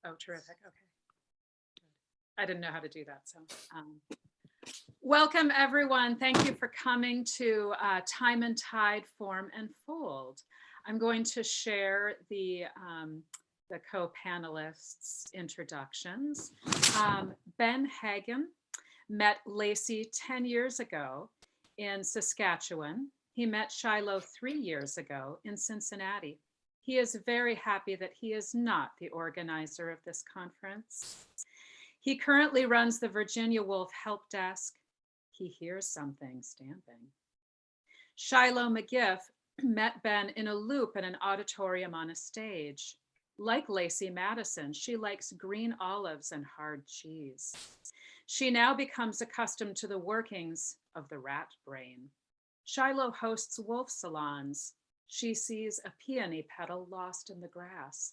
Oh, terrific. Okay. I didn't know how to do that. So welcome, everyone. Thank you for coming to Time and Tide, Form and Fold. I'm going to share the co-panelists' introductions. Ben Hagen met Laci 10 years ago in Saskatchewan. He met Shilo 3 years ago in Cincinnati. He is very happy that he is not the organizer of this conference. He currently runs the Virginia Woolf Help Desk. He hears something stamping. Shilo McGiff met Ben in a loop in an auditorium on a stage. Like Laci Mattison, she likes green olives and hard cheese. She now becomes accustomed to the workings of the rat brain. Shilo hosts wolf salons. She sees a peony petal lost in the grass.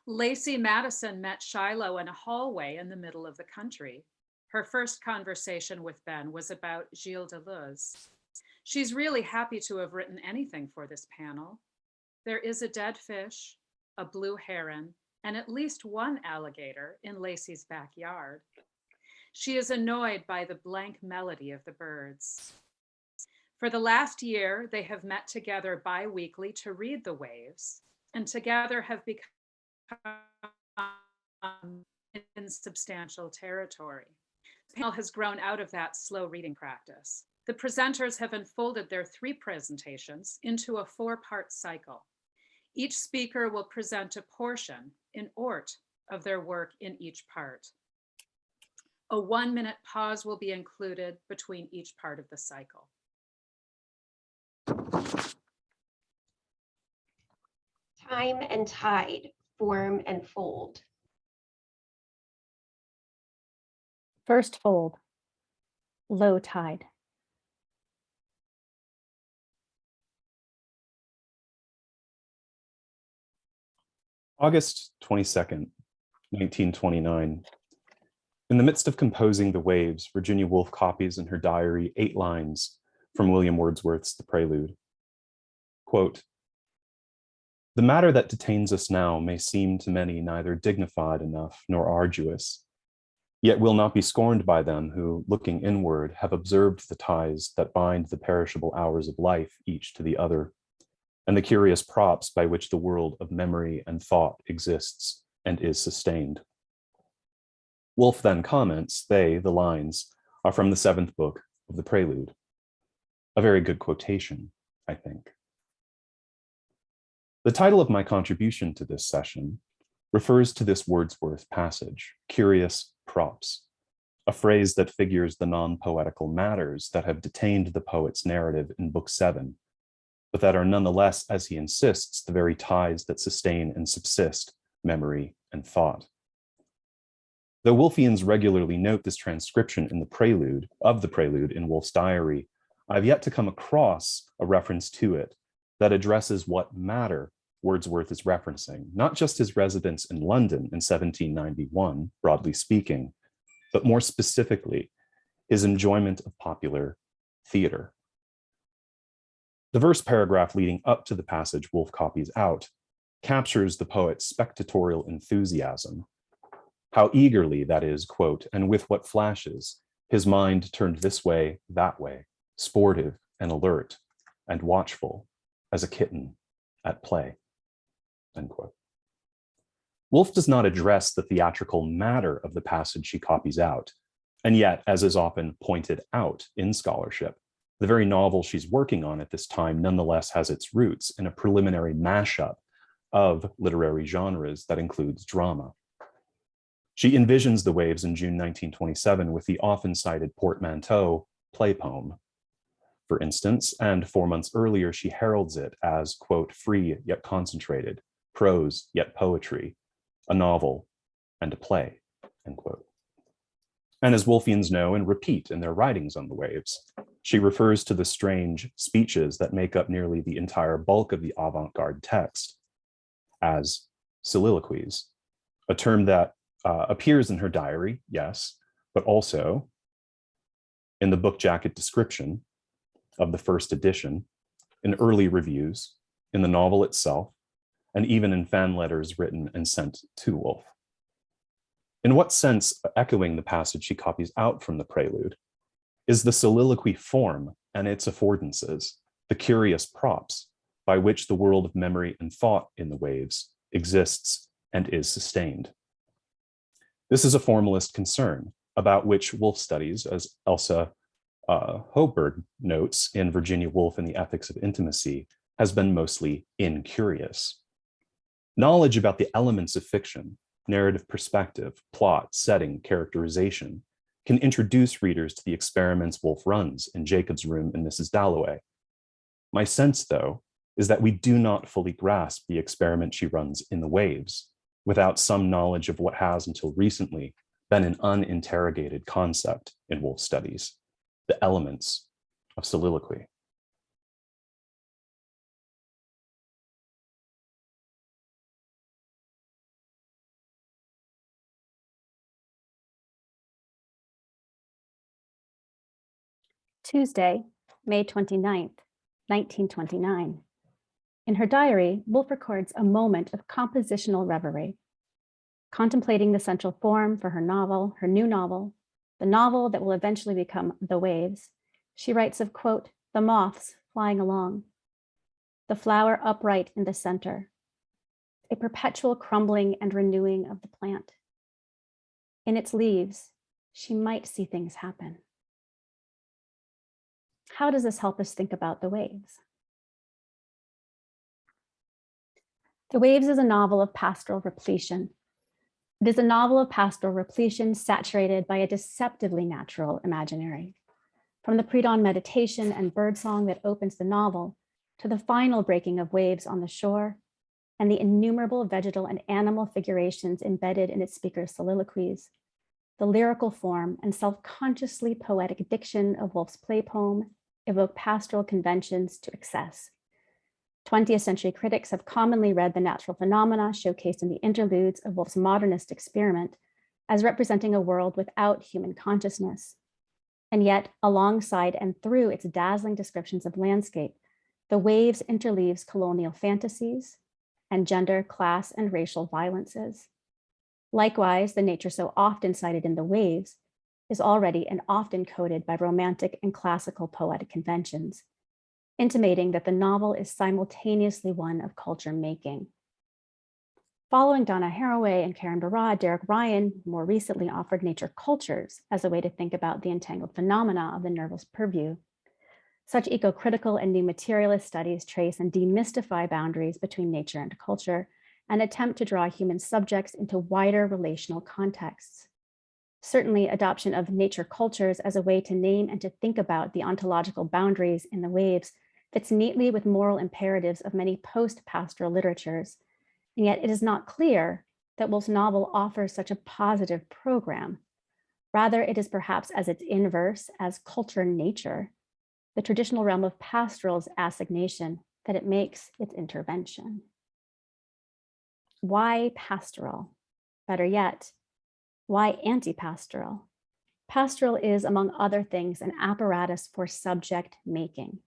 Laci Mattison met Shilo in a hallway in the middle of the country. Her first conversation with Ben was about Gilles Deleuze. She's really happy to have written anything for this panel. There is a dead fish, a blue heron, and at least one alligator in Laci's backyard. She is annoyed by the blank melody of the birds. For the last year, they have met together bi-weekly to read the waves, and together have become in substantial territory. The panel has grown out of that slow reading practice. The presenters have unfolded their 3 presentations into a 4-part cycle. Each speaker will present a portion in ort of their work in each part. A 1-minute pause will be included between each part of the cycle. Time and Tide, Form and Fold. First fold, low tide. August 22nd, 1929. In the midst of composing The Waves, Virginia Woolf copies in her diary 8 lines from William Wordsworth's The Prelude. Quote, "The matter that detains us now may seem to many neither dignified enough nor arduous, yet will not be scorned by them who, looking inward, have observed the ties that bind the perishable hours of life each to the other, and the curious props by which the world of memory and thought exists and is sustained." Woolf then comments, the lines, are from the 7th book of The Prelude. A very good quotation, I think. The title of my contribution to this session refers to this Wordsworth passage, curious props, a phrase that figures the non-poetical matters that have detained the poet's narrative in Book 7, but that are nonetheless, as he insists, the very ties that sustain and subsist memory and thought. Though Woolfians regularly note this transcription in the prelude in Woolf's diary, I've yet to come across a reference to it that addresses what matter Wordsworth is referencing, not just his residence in London in 1791, broadly speaking, but more specifically, his enjoyment of popular theater. The verse paragraph leading up to the passage Woolf copies out captures the poet's spectatorial enthusiasm. How eagerly, that is, quote, and with what flashes, his mind turned this way, that way, sportive and alert and watchful as a kitten at play, end quote. Woolf does not address the theatrical matter of the passage she copies out, and yet, as is often pointed out in scholarship, the very novel she's working on at this time nonetheless has its roots in a preliminary mashup of literary genres that includes drama. She envisions The Waves in June 1927 with the often cited portmanteau play poem, for instance, and 4 months earlier, she heralds it as, quote, free yet concentrated, prose yet poetry, a novel and a play, end quote. And as Woolfians know and repeat in their writings on The Waves, she refers to the strange speeches that make up nearly the entire bulk of the avant-garde text as soliloquies, a term that appears in her diary, yes, but also in the book jacket description of the first edition, in early reviews, in the novel itself, and even in fan letters written and sent to Woolf. In what sense, echoing the passage she copies out from the prelude, is the soliloquy form and its affordances, the curious props by which the world of memory and thought in the waves exists and is sustained. This is a formalist concern about which Woolf studies, as Elsa Hoberg notes in Virginia Woolf and the Ethics of Intimacy, has been mostly incurious. Knowledge about the elements of fiction, narrative perspective, plot, setting, characterization, can introduce readers to the experiments Woolf runs in Jacob's Room and Mrs. Dalloway. My sense, though, is that we do not fully grasp the experiment she runs in the waves without some knowledge of what has until recently been an uninterrogated concept in Woolf studies, the elements of soliloquy. Tuesday, May 29th, 1929. In her diary, Woolf records a moment of compositional reverie. Contemplating the central form for her novel, her new novel, the novel that will eventually become The Waves, she writes of, quote, the moths flying along, the flower upright in the center, a perpetual crumbling and renewing of the plant. In its leaves, she might see things happen. How does this help us think about The Waves? The Waves is a novel of pastoral repletion. It is a novel of pastoral repletion saturated by a deceptively natural imaginary. From the pre-dawn meditation and birdsong that opens the novel to the final breaking of waves on the shore and the innumerable vegetal and animal figurations embedded in its speaker's soliloquies, the lyrical form and self-consciously poetic diction of Woolf's play poem evoke pastoral conventions to excess. 20th century critics have commonly read the natural phenomena showcased in the interludes of Woolf's modernist experiment as representing a world without human consciousness. And yet, alongside and through its dazzling descriptions of landscape, The Waves interleaves colonial fantasies and gender, class, and racial violences. Likewise, the nature so often cited in The Waves is already and often coded by romantic and classical poetic conventions, intimating that the novel is simultaneously one of culture making. Following Donna Haraway and Karen Barad, Derek Ryan more recently offered nature cultures as a way to think about the entangled phenomena of the nervous purview. Such eco-critical and new materialist studies trace and demystify boundaries between nature and culture and attempt to draw human subjects into wider relational contexts. Certainly, adoption of nature cultures as a way to name and to think about the ontological boundaries in The Waves fits neatly with moral imperatives of many post-pastoral literatures, and yet it is not clear that Woolf's novel offers such a positive program. Rather, it is perhaps as its inverse as culture nature, the traditional realm of pastoral's assignation, that it makes its intervention. Why pastoral? Better yet, why anti-pastoral? Pastoral is, among other things, an apparatus for subject making.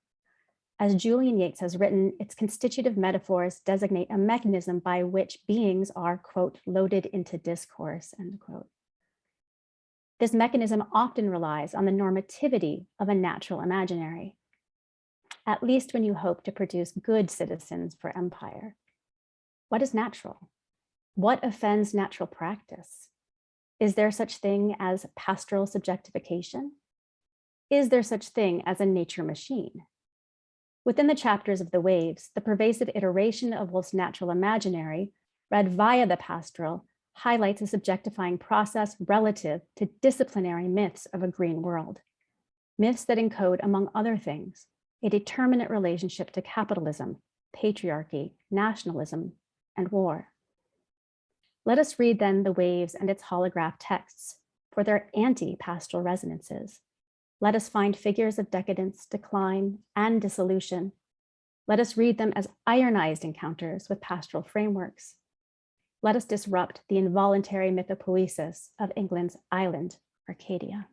As Julian Yates has written, its constitutive metaphors designate a mechanism by which beings are, quote, loaded into discourse, end quote. This mechanism often relies on the normativity of a natural imaginary, at least when you hope to produce good citizens for empire. What is natural? What offends natural practice? Is there such thing as pastoral subjectification? Is there such thing as a nature machine? Within the chapters of The Waves, the pervasive iteration of Woolf's natural imaginary, read via the pastoral, highlights a subjectifying process relative to disciplinary myths of a green world. Myths that encode, among other things, a determinate relationship to capitalism, patriarchy, nationalism, and war. Let us read then The Waves and its holograph texts for their anti-pastoral resonances. Let us find figures of decadence, decline, and dissolution. Let us read them as ironized encounters with pastoral frameworks. Let us disrupt the involuntary mythopoesis of England's island, Arcadia.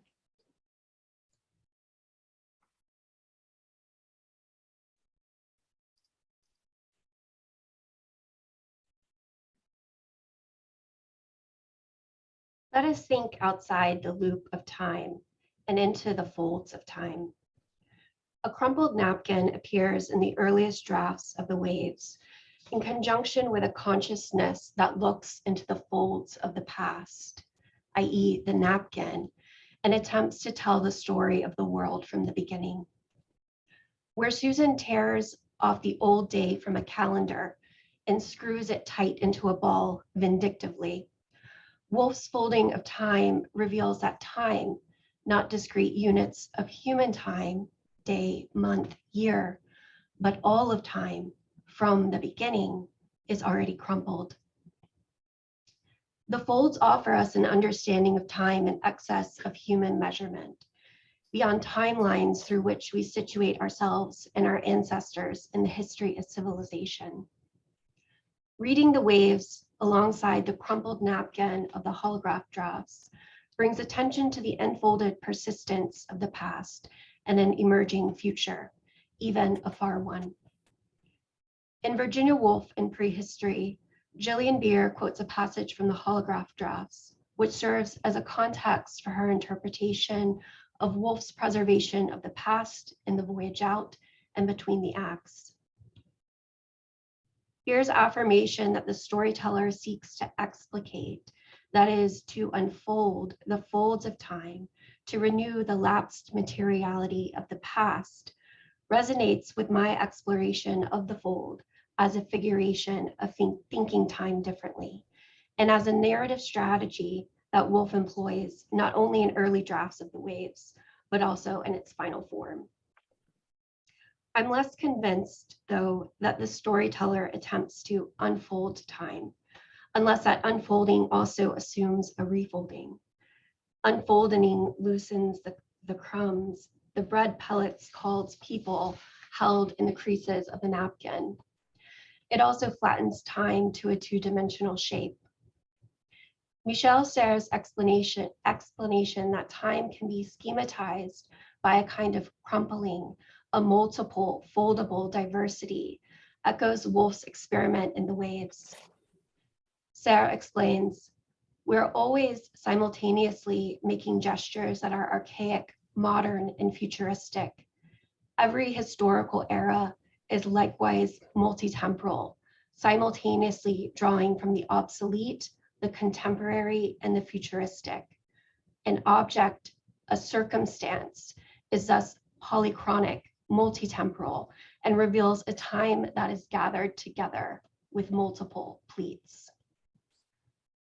Let us think outside the loop of time and into the folds of time. A crumpled napkin appears in the earliest drafts of the waves, in conjunction with a consciousness that looks into the folds of the past, i.e., the napkin, and attempts to tell the story of the world from the beginning. Where Susan tears off the old day from a calendar and screws it tight into a ball vindictively, Wolf's folding of time reveals that time, not discrete units of human time, day, month, year, but all of time from the beginning is already crumpled. The folds offer us an understanding of time in excess of human measurement, beyond timelines through which we situate ourselves and our ancestors in the history of civilization. Reading the waves alongside the crumpled napkin of the holograph drafts brings attention to the unfolded persistence of the past and an emerging future, even a far one. In Virginia Woolf in Prehistory, Gillian Beer quotes a passage from the holograph drafts, which serves as a context for her interpretation of Woolf's preservation of the past in the voyage out and between the acts. Beer's affirmation that the storyteller seeks to explicate, that is, to unfold the folds of time, to renew the lapsed materiality of the past, resonates with my exploration of the fold as a figuration of thinking time differently, and as a narrative strategy that Woolf employs not only in early drafts of the waves, but also in its final form. I'm less convinced, though, that the storyteller attempts to unfold time, unless that unfolding also assumes a refolding. Unfolding loosens the crumbs, the bread pellets called people held in the creases of the napkin. It also flattens time to a two-dimensional shape. Michel Serres' explanation that time can be schematized by a kind of crumpling, a multiple foldable diversity, echoes Woolf's experiment in the waves. Serres explains, we're always simultaneously making gestures that are archaic, modern, and futuristic. Every historical era is likewise multitemporal, simultaneously drawing from the obsolete, the contemporary, and the futuristic. An object, a circumstance, is thus polychronic, multitemporal, and reveals a time that is gathered together with multiple pleats.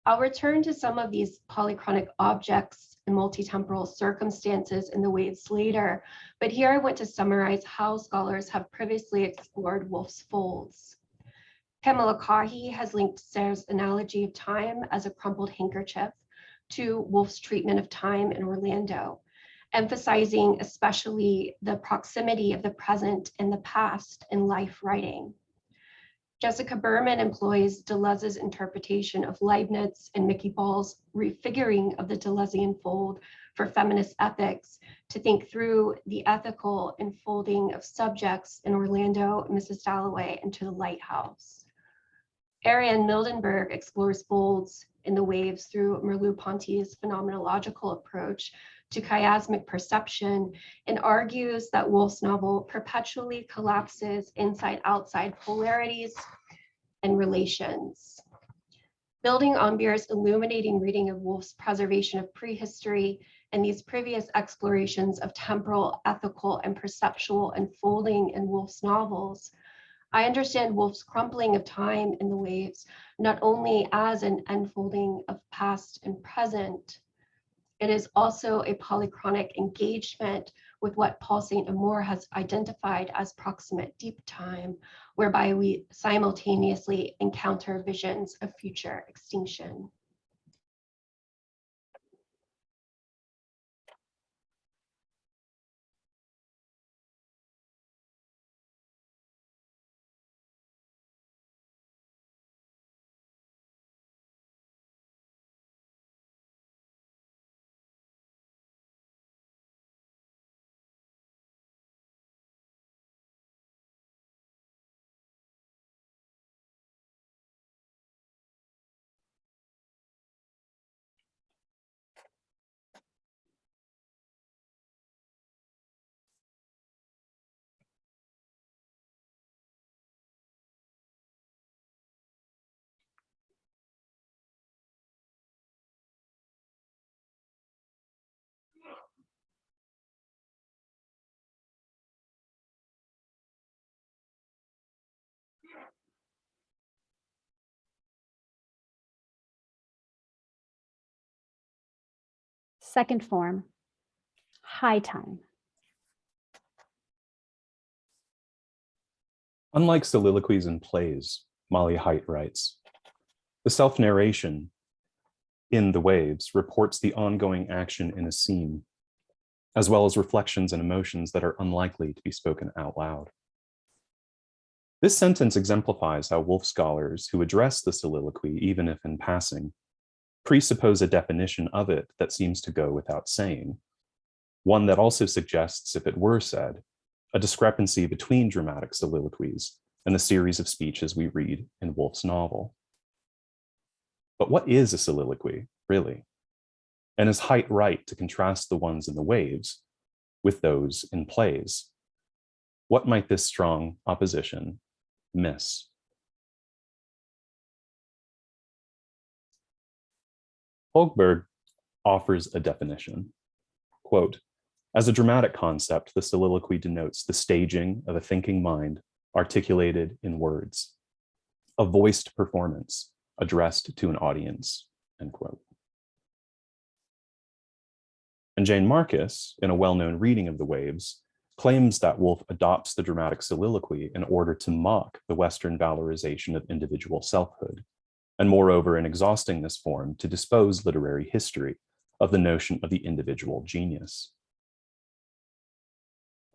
I'll return to some of these polychronic objects and multitemporal circumstances in the waves later, but here I want to summarize how scholars have previously explored Woolf's folds. Pamela Kahi has linked Serres' analogy of time as a crumpled handkerchief to Woolf's treatment of time in Orlando, emphasizing especially the proximity of the present and the past in life writing. Jessica Berman employs Deleuze's interpretation of Leibniz and Mickey Ball's refiguring of the Deleuzian fold for feminist ethics to think through the ethical enfolding of subjects in Orlando and Mrs. Dalloway into the lighthouse. Ariane Mildenberg explores folds in the waves through Merleau-Ponty's phenomenological approach to chiasmic perception and argues that Woolf's novel perpetually collapses inside-outside polarities and relations. Building on Beer's illuminating reading of Woolf's preservation of prehistory and these previous explorations of temporal, ethical, and perceptual unfolding in Woolf's novels, I understand Woolf's crumpling of time in the waves not only as an unfolding of past and present, it is also a polychronic engagement with what Paul St. Amour has identified as proximate deep time, whereby we simultaneously encounter visions of future extinction. Second form, high time. Unlike soliloquies and plays, Molly Height writes, the self-narration in The Waves reports the ongoing action in a scene, as well as reflections and emotions that are unlikely to be spoken out loud. This sentence exemplifies how Woolf scholars who address the soliloquy, even if in passing, presuppose a definition of it that seems to go without saying, one that also suggests, if it were said, a discrepancy between dramatic soliloquies and the series of speeches we read in Woolf's novel. But what is a soliloquy, really? And is Height right to contrast the ones in The Waves with those in plays? What might this strong opposition miss? Holberg offers a definition. Quote, as a dramatic concept, the soliloquy denotes the staging of a thinking mind articulated in words, a voiced performance addressed to an audience, end quote. And Jane Marcus, in a well-known reading of The Waves, claims that Woolf adopts the dramatic soliloquy in order to mock the Western valorization of individual selfhood, and moreover, in exhausting this form, to dispose literary history of the notion of the individual genius.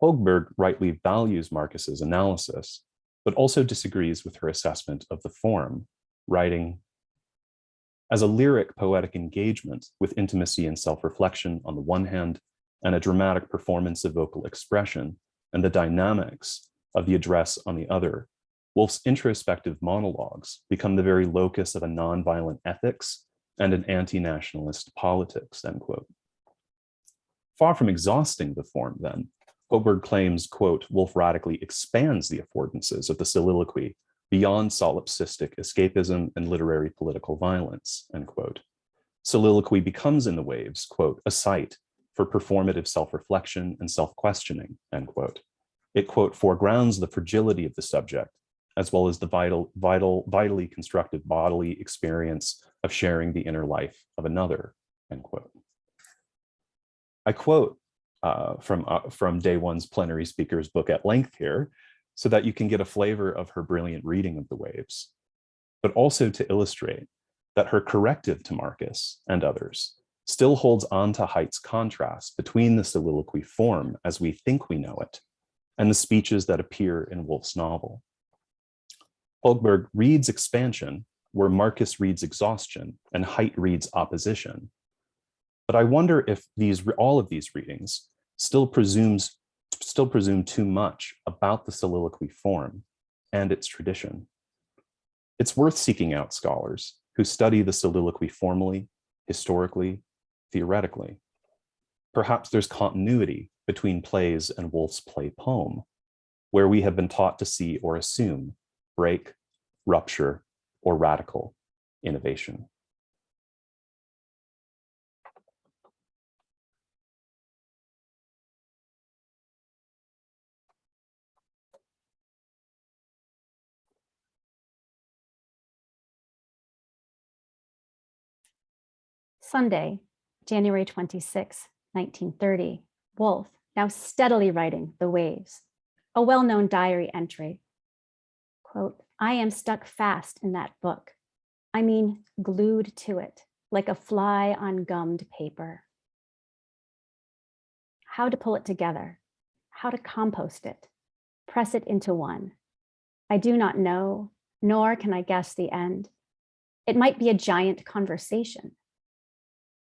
Holberg rightly values Marcus's analysis, but also disagrees with her assessment of the form, writing, as a lyric poetic engagement with intimacy and self-reflection on the one hand, and a dramatic performance of vocal expression and the dynamics of the address on the other, Woolf's introspective monologues become the very locus of a nonviolent ethics and an anti-nationalist politics, end quote. Far from exhausting the form, then, Holberg claims, quote, Woolf radically expands the affordances of the soliloquy beyond solipsistic escapism and literary political violence, end quote. Soliloquy becomes in The Waves, quote, a site for performative self-reflection and self-questioning, end quote. It, quote, foregrounds the fragility of the subject, as well as the vitally constructed bodily experience of sharing the inner life of another, end quote. I quote from Day One's plenary speaker's book at length here, so that you can get a flavor of her brilliant reading of The Waves, but also to illustrate that her corrective to Marcus and others still holds on to Height's contrast between the soliloquy form as we think we know it and the speeches that appear in Woolf's novel. Holberg reads expansion where Marcus reads exhaustion and Height reads opposition. But I wonder if all of these readings still presume too much about the soliloquy form and its tradition. It's worth seeking out scholars who study the soliloquy formally, historically, theoretically. Perhaps there's continuity between plays and Woolf's play poem, where we have been taught to see or assume break, rupture, or radical innovation. Sunday, January 26, 1930, Woolf, now steadily writing The Waves, a well-known diary entry. Quote, I am stuck fast in that book. I mean, glued to it, like a fly on gummed paper. How to pull it together, how to compost it, press it into one. I do not know, nor can I guess the end. It might be a giant conversation.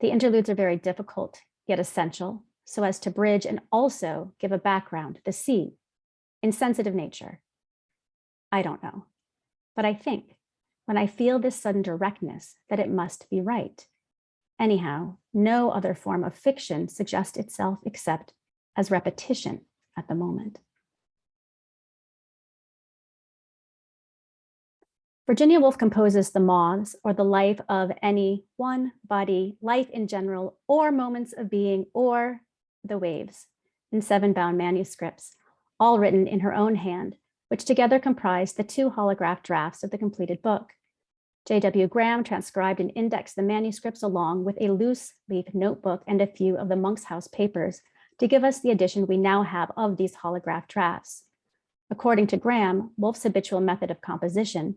The interludes are very difficult, yet essential, so as to bridge and also give a background, the sea, in sensitive nature. I don't know, but I think when I feel this sudden directness that it must be right. Anyhow, no other form of fiction suggests itself except as repetition at the moment. Virginia Woolf composes the moths, or the life of any one body, life in general, or moments of being, or the waves, in 7 bound manuscripts, all written in her own hand, which together comprise the 2 holograph drafts of the completed book. J.W. Graham transcribed and indexed the manuscripts along with a loose leaf notebook and a few of the Monk's House papers to give us the edition we now have of these holograph drafts. According to Graham, Woolf's habitual method of composition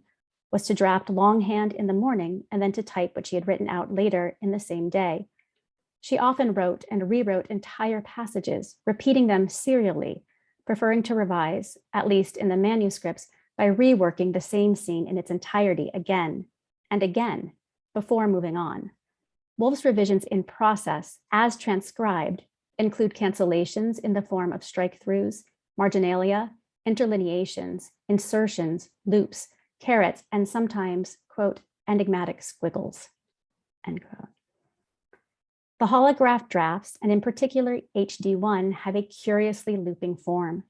was to draft longhand in the morning and then to type what she had written out later in the same day. She often wrote and rewrote entire passages, repeating them serially, preferring to revise, at least in the manuscripts, by reworking the same scene in its entirety again and again before moving on. Woolf's revisions in process, as transcribed, include cancellations in the form of strike-throughs, marginalia, interlineations, insertions, loops, carets, and sometimes, quote, enigmatic squiggles, end quote. The holograph drafts, and in particular HD1, have a curiously looping form.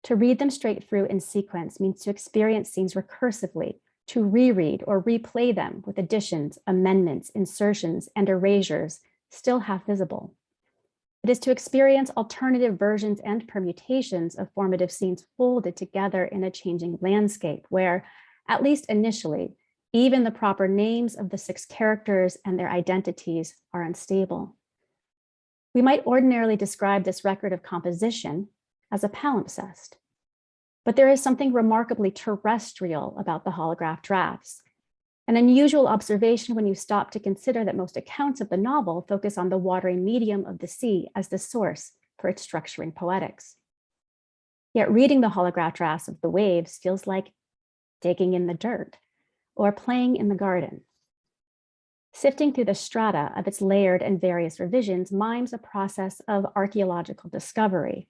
To read them straight through in sequence means to experience scenes recursively, to reread or replay them with additions, amendments, insertions, and erasures still half visible. It is to experience alternative versions and permutations of formative scenes folded together in a changing landscape where, at least initially, even the proper names of the 6 characters and their identities are unstable. We might ordinarily describe this record of composition as a palimpsest, but there is something remarkably terrestrial about the holograph drafts, an unusual observation when you stop to consider that most accounts of the novel focus on the watery medium of the sea as the source for its structuring poetics. Yet reading the holograph drafts of the waves feels like digging in the dirt or playing in the garden. Sifting through the strata of its layered and various revisions mimes a process of archaeological discovery.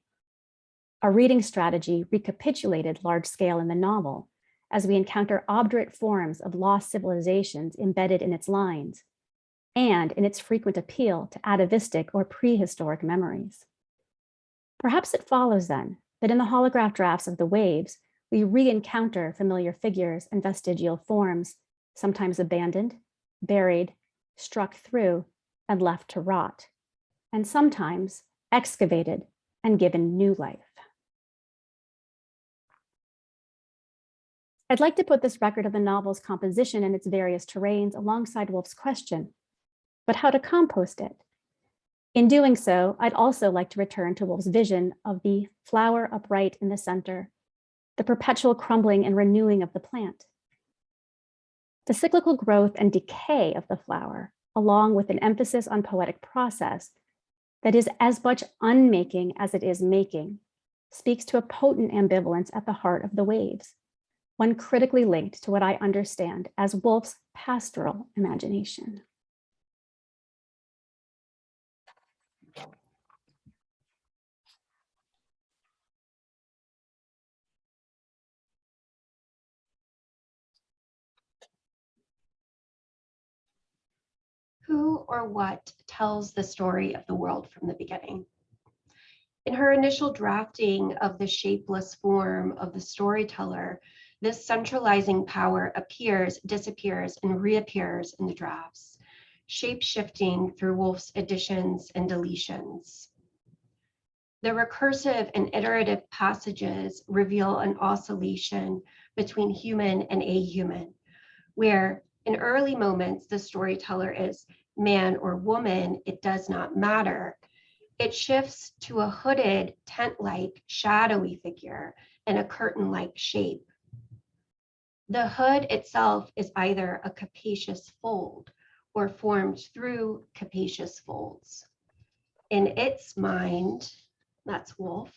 A reading strategy recapitulated large scale in the novel as we encounter obdurate forms of lost civilizations embedded in its lines and in its frequent appeal to atavistic or prehistoric memories. Perhaps it follows then that in the holograph drafts of the waves, we re-encounter familiar figures and vestigial forms, sometimes abandoned, buried, struck through, and left to rot, and sometimes excavated and given new life. I'd like to put this record of the novel's composition and its various terrains alongside Woolf's question, but how to compost it? In doing so, I'd also like to return to Woolf's vision of the flower upright in the center, the perpetual crumbling and renewing of the plant. The cyclical growth and decay of the flower, along with an emphasis on poetic process that is as much unmaking as it is making, speaks to a potent ambivalence at the heart of the waves, one critically linked to what I understand as Woolf's pastoral imagination. Who or what tells the story of the world from the beginning? In her initial drafting of the shapeless form of the storyteller, this centralizing power appears, disappears, and reappears in the drafts, shape-shifting through Woolf's additions and deletions. The recursive and iterative passages reveal an oscillation between human and ahuman, where in early moments, the storyteller is man or woman, it does not matter. It shifts to a hooded, tent-like, shadowy figure in a curtain-like shape. The hood itself is either a capacious fold or formed through capacious folds. In its mind, that's Woolf,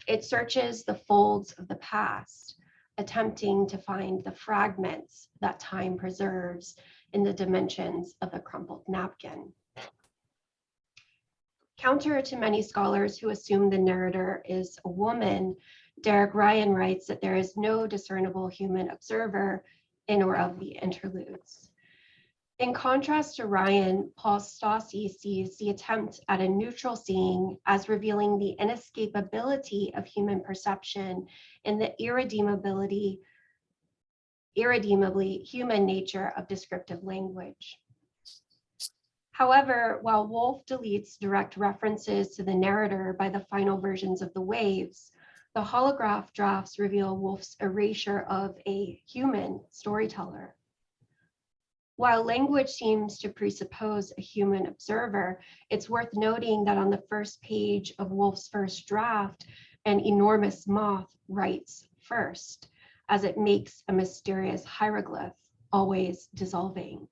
it searches the folds of the past, attempting to find the fragments that time preserves in the dimensions of a crumpled napkin. Counter to many scholars who assume the narrator is a woman, Derek Ryan writes that there is no discernible human observer in or of the interludes. In contrast to Ryan, Paul Stassi sees the attempt at a neutral seeing as revealing the inescapability of human perception and the irredeemably human nature of descriptive language. However, while Woolf deletes direct references to the narrator by the final versions of the waves, the holograph drafts reveal Woolf's erasure of a human storyteller. While language seems to presuppose a human observer, it's worth noting that on the first page of Woolf's first draft, an enormous moth writes first, as it makes a mysterious hieroglyph, always dissolving.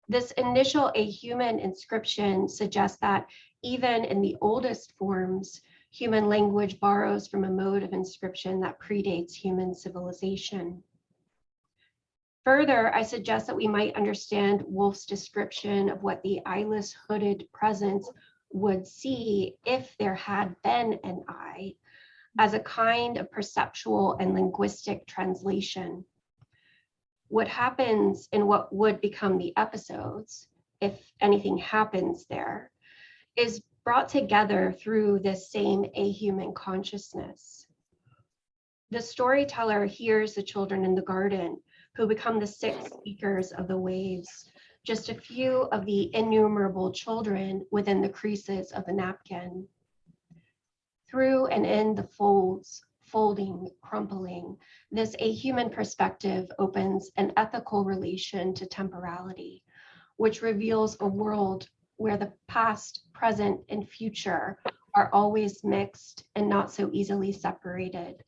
This initial a human inscription suggests that even in the oldest forms, human language borrows from a mode of inscription that predates human civilization. Further, I suggest that we might understand Woolf's description of what the eyeless hooded presence would see if there had been an eye as a kind of perceptual and linguistic translation. What happens in what would become the episodes, if anything happens there, is brought together through this same ahuman consciousness. The storyteller hears the children in the garden who become the six speakers of the waves, just a few of the innumerable children within the creases of the napkin. Through and in the folds, folding, crumpling, this ahuman perspective opens an ethical relation to temporality, which reveals a world where the past, present, and future are always mixed and not so easily separated,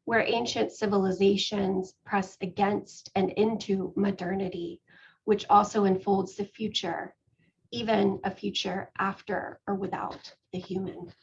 where ancient civilizations press against and into modernity, which also unfolds the future, even a future after or without the human.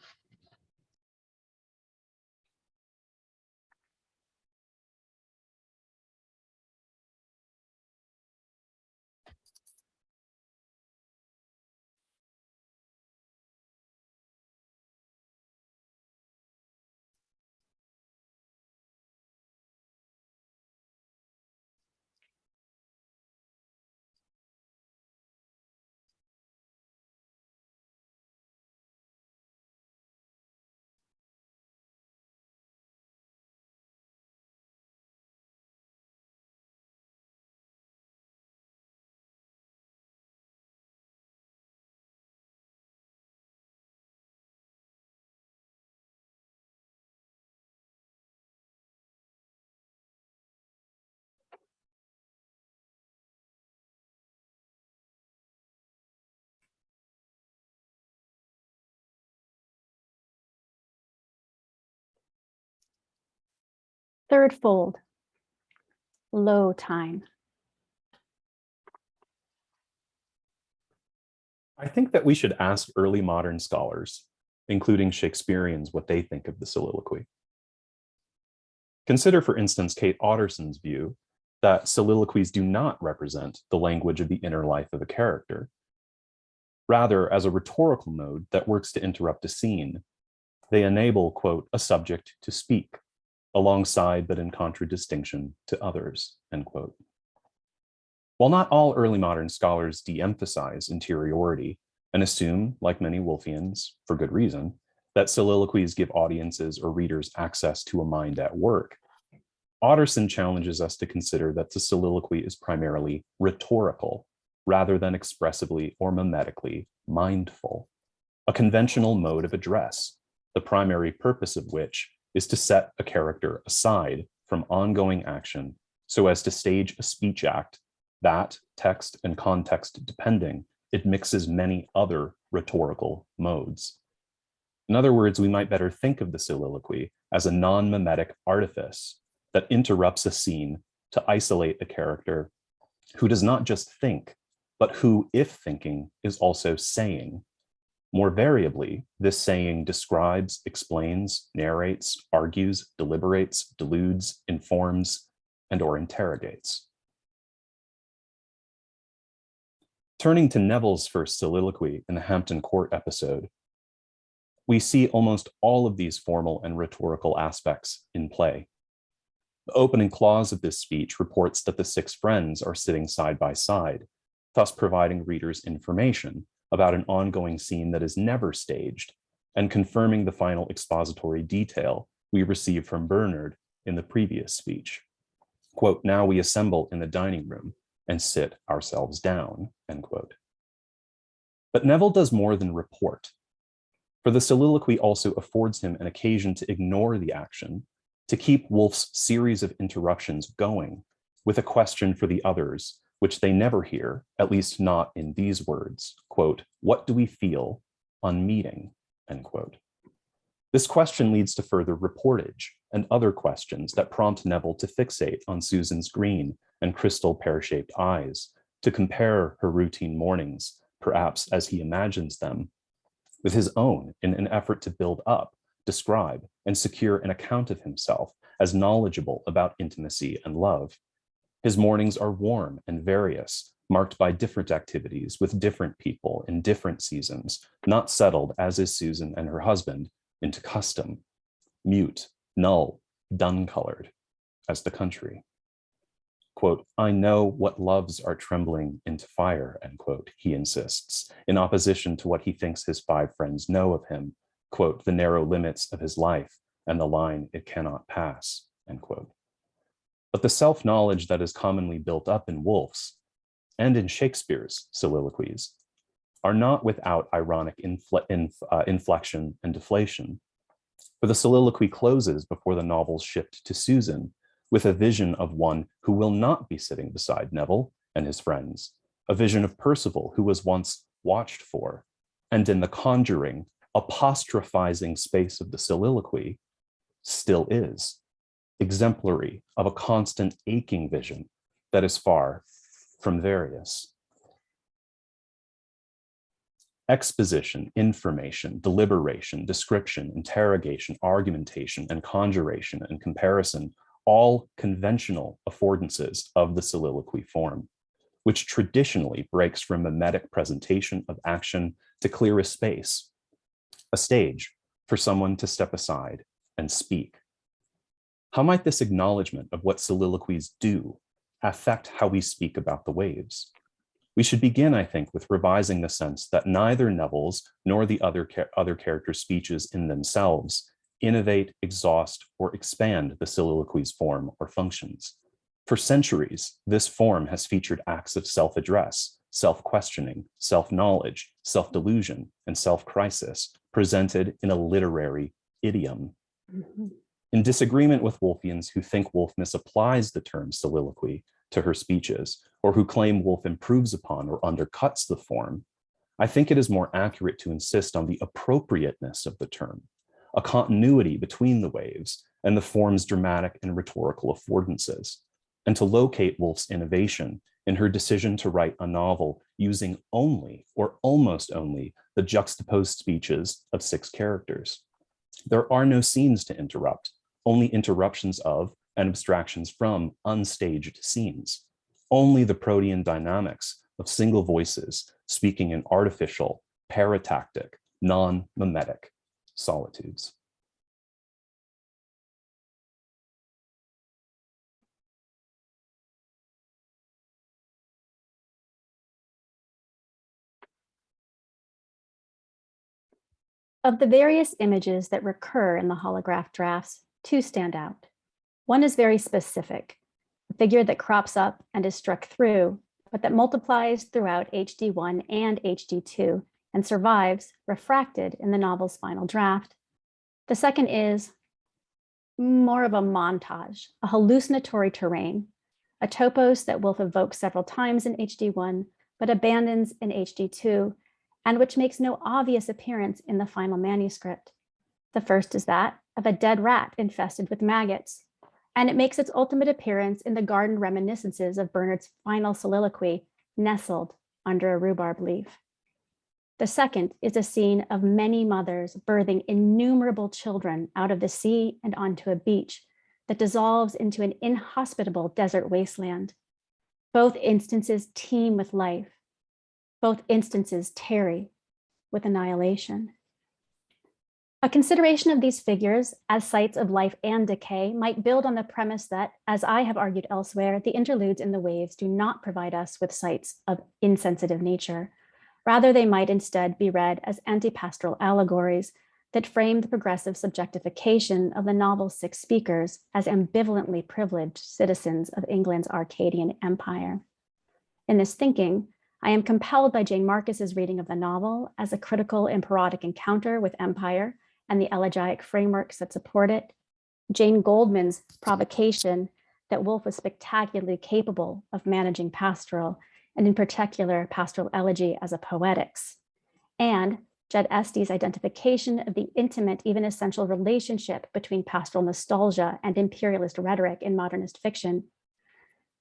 Third fold, low time. I think that we should ask early modern scholars, including Shakespeareans, what they think of the soliloquy. Consider, for instance, Kate Otterson's view that soliloquies do not represent the language of the inner life of a character, rather as a rhetorical mode that works to interrupt a scene. They enable, quote, a subject to speak, alongside but in contradistinction to others, end quote. While not all early modern scholars de-emphasize interiority and assume, like many Woolfians, for good reason, that soliloquies give audiences or readers access to a mind at work, Otterson challenges us to consider that the soliloquy is primarily rhetorical, rather than expressively or mimetically mindful, a conventional mode of address, the primary purpose of which is to set a character aside from ongoing action so as to stage a speech act that, text and context depending, it mixes many other rhetorical modes. In other words, we might better think of the soliloquy as a non-mimetic artifice that interrupts a scene to isolate a character who does not just think, but who, if thinking, is also saying. More variably, this saying describes, explains, narrates, argues, deliberates, deludes, informs, and/or interrogates. Turning to Neville's first soliloquy in the Hampton Court episode, we see almost all of these formal and rhetorical aspects in play. The opening clause of this speech reports that the six friends are sitting side by side, thus providing readers information about an ongoing scene that is never staged and confirming the final expository detail we received from Bernard in the previous speech. Quote, now we assemble in the dining room and sit ourselves down, end quote. But Neville does more than report, for the soliloquy also affords him an occasion to ignore the action, to keep Woolf's series of interruptions going with a question for the others which they never hear, at least not in these words, quote, "What do we feel on meeting?" End quote. This question leads to further reportage and other questions that prompt Neville to fixate on Susan's green and crystal pear-shaped eyes, to compare her routine mornings, perhaps as he imagines them, with his own in an effort to build up, describe, and secure an account of himself as knowledgeable about intimacy and love. His mornings are warm and various, marked by different activities with different people in different seasons, not settled, as is Susan and her husband, into custom, mute, null, dun-colored, as the country. Quote, "I know what loves are trembling into fire," end quote, he insists, in opposition to what he thinks his 5 friends know of him, quote, "the narrow limits of his life and the line it cannot pass," end quote. But the self-knowledge that is commonly built up in Woolf's and in Shakespeare's soliloquies are not without ironic inflection and deflation. For the soliloquy closes before the novel's shift to Susan with a vision of one who will not be sitting beside Neville and his friends, a vision of Percival who was once watched for, and in the conjuring, apostrophizing space of the soliloquy, still is, exemplary of a constant aching vision that is far from various. Exposition, information, deliberation, description, interrogation, argumentation, and conjuration and comparison, all conventional affordances of the soliloquy form, which traditionally breaks from mimetic presentation of action to clear a space, a stage for someone to step aside and speak. How might this acknowledgement of what soliloquies do affect how we speak about the waves? We should begin, I think, with revising the sense that neither Neville's nor the other characters' speeches in themselves innovate, exhaust, or expand the soliloquy's form or functions. For centuries, this form has featured acts of self-address, self-questioning, self-knowledge, self-delusion, and self-crisis presented in a literary idiom. Mm-hmm. In disagreement with Woolfians who think Woolf misapplies the term soliloquy to her speeches, or who claim Woolf improves upon or undercuts the form, I think it is more accurate to insist on the appropriateness of the term, a continuity between the waves and the form's dramatic and rhetorical affordances, and to locate Woolf's innovation in her decision to write a novel using only or almost only the juxtaposed speeches of 6 characters. There are no scenes to interrupt, only interruptions of and abstractions from unstaged scenes, only the protean dynamics of single voices speaking in artificial, paratactic, non-mimetic solitudes. Of the various images that recur in the holograph drafts, 2 stand out. One is very specific, a figure that crops up and is struck through, but that multiplies throughout HD1 and HD2 and survives, refracted in the novel's final draft. The second is more of a montage, a hallucinatory terrain, a topos that Woolf evokes several times in HD1, but abandons in HD2, and which makes no obvious appearance in the final manuscript. The first is that of a dead rat infested with maggots, and it makes its ultimate appearance in the garden reminiscences of Bernard's final soliloquy, nestled under a rhubarb leaf. The second is a scene of many mothers birthing innumerable children out of the sea and onto a beach that dissolves into an inhospitable desert wasteland. Both instances teem with life. Both instances tarry with annihilation. A consideration of these figures as sites of life and decay might build on the premise that, as I have argued elsewhere, the interludes in the waves do not provide us with sites of insensitive nature. Rather, they might instead be read as anti-pastoral allegories that frame the progressive subjectification of the novel's 6 speakers as ambivalently privileged citizens of England's Arcadian Empire. In this thinking, I am compelled by Jane Marcus's reading of the novel as a critical and parodic encounter with empire and the elegiac frameworks that support it, Jane Goldman's provocation that Woolf was spectacularly capable of managing pastoral, and in particular, pastoral elegy as a poetics, and Jed Estey's identification of the intimate, even essential relationship between pastoral nostalgia and imperialist rhetoric in modernist fiction.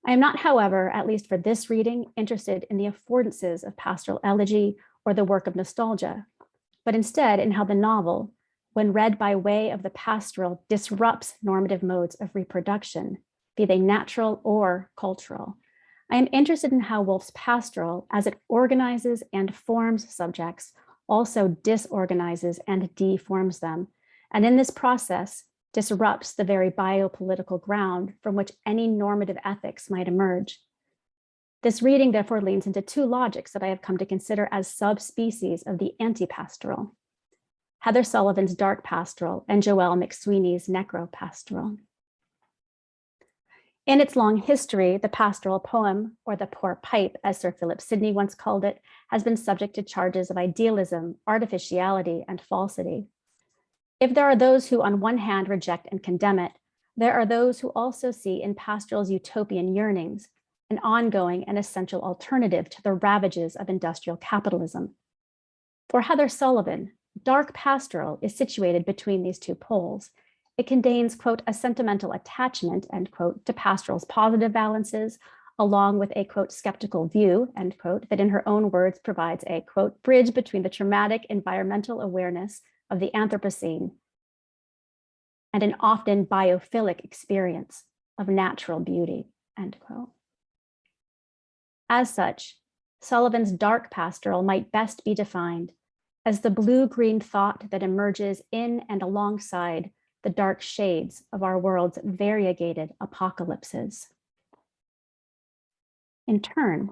I am not, however, at least for this reading, interested in the affordances of pastoral elegy or the work of nostalgia, but instead in how the novel, when read by way of the pastoral, disrupts normative modes of reproduction, be they natural or cultural. I am interested in how Woolf's pastoral, as it organizes and forms subjects, also disorganizes and deforms them, and in this process, disrupts the very biopolitical ground from which any normative ethics might emerge. This reading therefore leans into two logics that I have come to consider as subspecies of the anti-pastoral: Heather Sullivan's dark pastoral and Joelle McSweeney's necro-pastoral. In its long history, the pastoral poem, or the poor pipe, as Sir Philip Sidney once called it, has been subject to charges of idealism, artificiality, and falsity. If there are those who on one hand reject and condemn it, there are those who also see in pastoral's utopian yearnings an ongoing and essential alternative to the ravages of industrial capitalism. For Heather Sullivan, dark pastoral is situated between these two poles. It contains, quote, a sentimental attachment, end quote, to pastoral's positive valences, along with a, quote, skeptical view, end quote, that in her own words provides a, quote, bridge between the traumatic environmental awareness of the Anthropocene and an often biophilic experience of natural beauty, end quote. As such, Sullivan's dark pastoral might best be defined as the blue-green thought that emerges in and alongside the dark shades of our world's variegated apocalypses. In turn,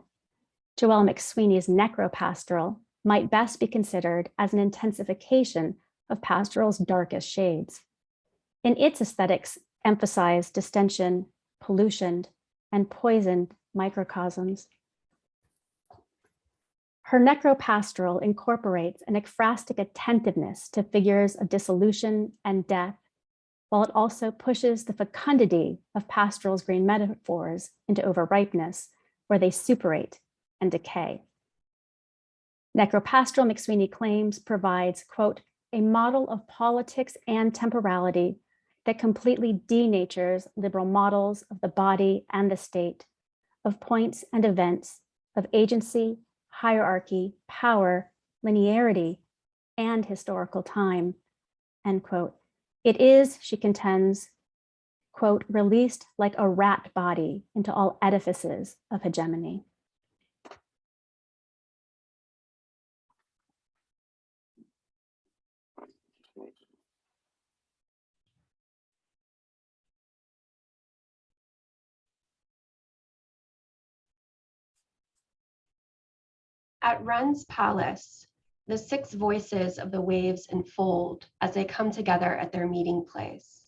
Joelle McSweeney's necropastoral might best be considered as an intensification of pastoral's darkest shades. In its aesthetics, emphasize distension, pollution, and poisoned microcosms. Her necropastoral incorporates an ekphrastic attentiveness to figures of dissolution and death, while it also pushes the fecundity of pastoral's green metaphors into overripeness, where they suppurate and decay. Necropastoral, McSweeney claims, provides, quote, a model of politics and temporality that completely denatures liberal models of the body and the state, of points and events, of agency, hierarchy, power, linearity, and historical time, end quote. It is, she contends, quote, released like a rat body into all edifices of hegemony. At Wren's palace, the six voices of the waves unfold as they come together at their meeting place.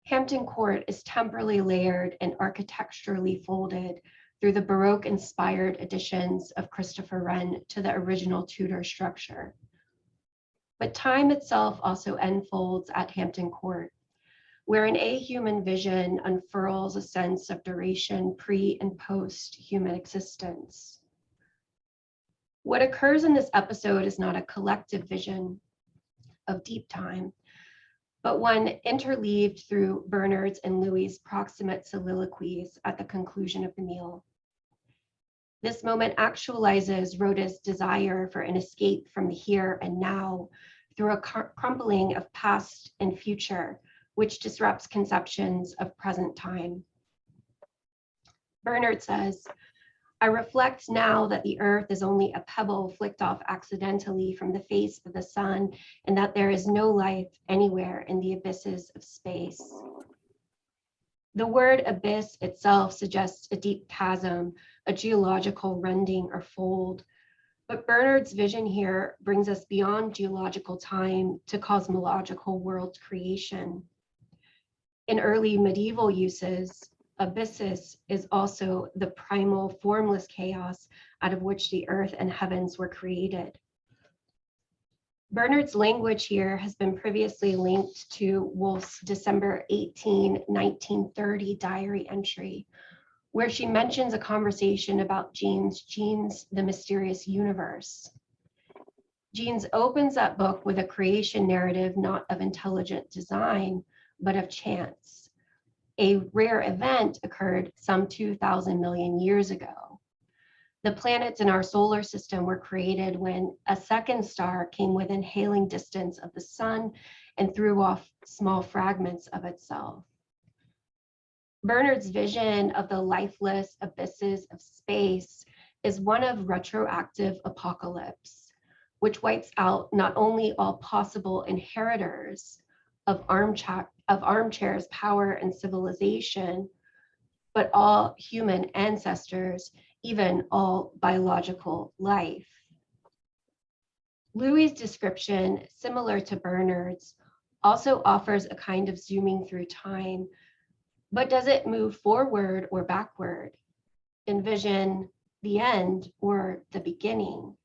Hampton Court is temporally layered and architecturally folded through the Baroque-inspired additions of Christopher Wren to the original Tudor structure. But time itself also unfolds at Hampton Court, where an ahuman vision unfurls a sense of duration pre- and post-human existence. What occurs in this episode is not a collective vision of deep time, but one interleaved through Bernard's and Louis's proximate soliloquies at the conclusion of the meal. This moment actualizes Rhoda's desire for an escape from the here and now through a crumpling of past and future, which disrupts conceptions of present time. Bernard says, I reflect now that the earth is only a pebble flicked off accidentally from the face of the sun, and that there is no life anywhere in the abysses of space. The word abyss itself suggests a deep chasm, a geological rending or fold, but Bernard's vision here brings us beyond geological time to cosmological world creation. In early medieval uses, abyssis is also the primal formless chaos out of which the earth and heavens were created. Bernard's language here has been previously linked to Woolf's December 18, 1930 diary entry, where she mentions a conversation about Jean's the Mysterious Universe. Jean's opens that book with a creation narrative not of intelligent design, but of chance. A rare event occurred some 2,000 million years ago. The planets in our solar system were created when a second star came within hailing distance of the sun and threw off small fragments of itself. Bernard's vision of the lifeless abysses of space is one of retroactive apocalypse, which wipes out not only all possible inheritors of armchairs, power, and civilization, but all human ancestors, even all biological life. Louis' description, similar to Bernard's, also offers a kind of zooming through time, but does it move forward or backward? Envision the end or the beginning?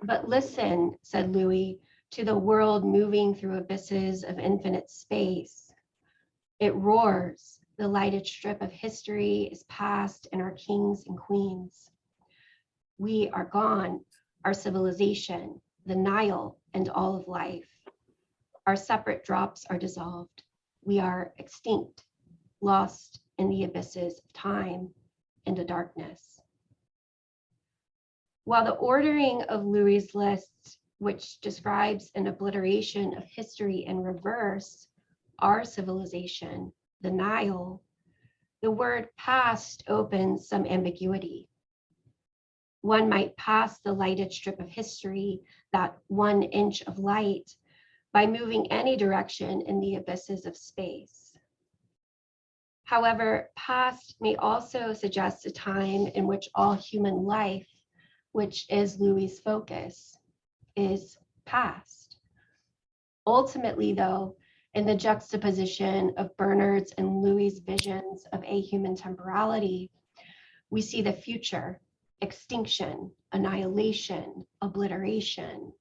But listen, said Louis, to the world moving through abysses of infinite space. It roars. The lighted strip of history is past and our kings and queens. We are gone, our civilization, the Nile, and all of life. Our separate drops are dissolved. We are extinct, lost in the abysses of time and the darkness. While the ordering of Louis' list, which describes an obliteration of history in reverse, our civilization, the Nile, the word past opens some ambiguity. One might pass the lighted strip of history, that 1 inch of light, by moving any direction in the abysses of space. However, past may also suggest a time in which all human life, which is Louis' focus, is past. Ultimately, though, in the juxtaposition of Bernard's and Louis' visions of ahuman temporality, we see the future, extinction, annihilation, obliteration,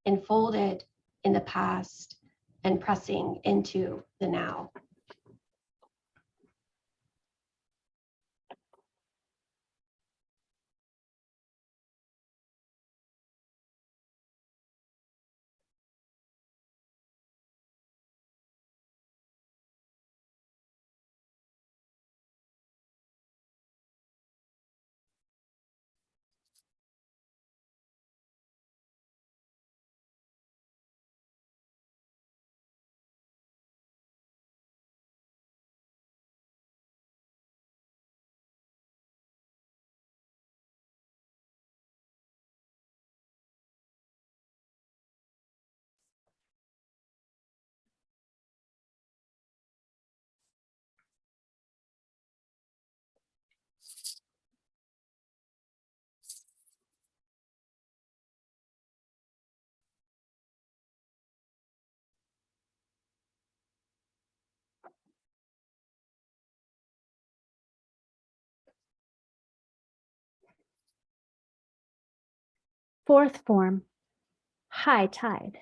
enfolded in the past and pressing into the now. Fourth form, high tide.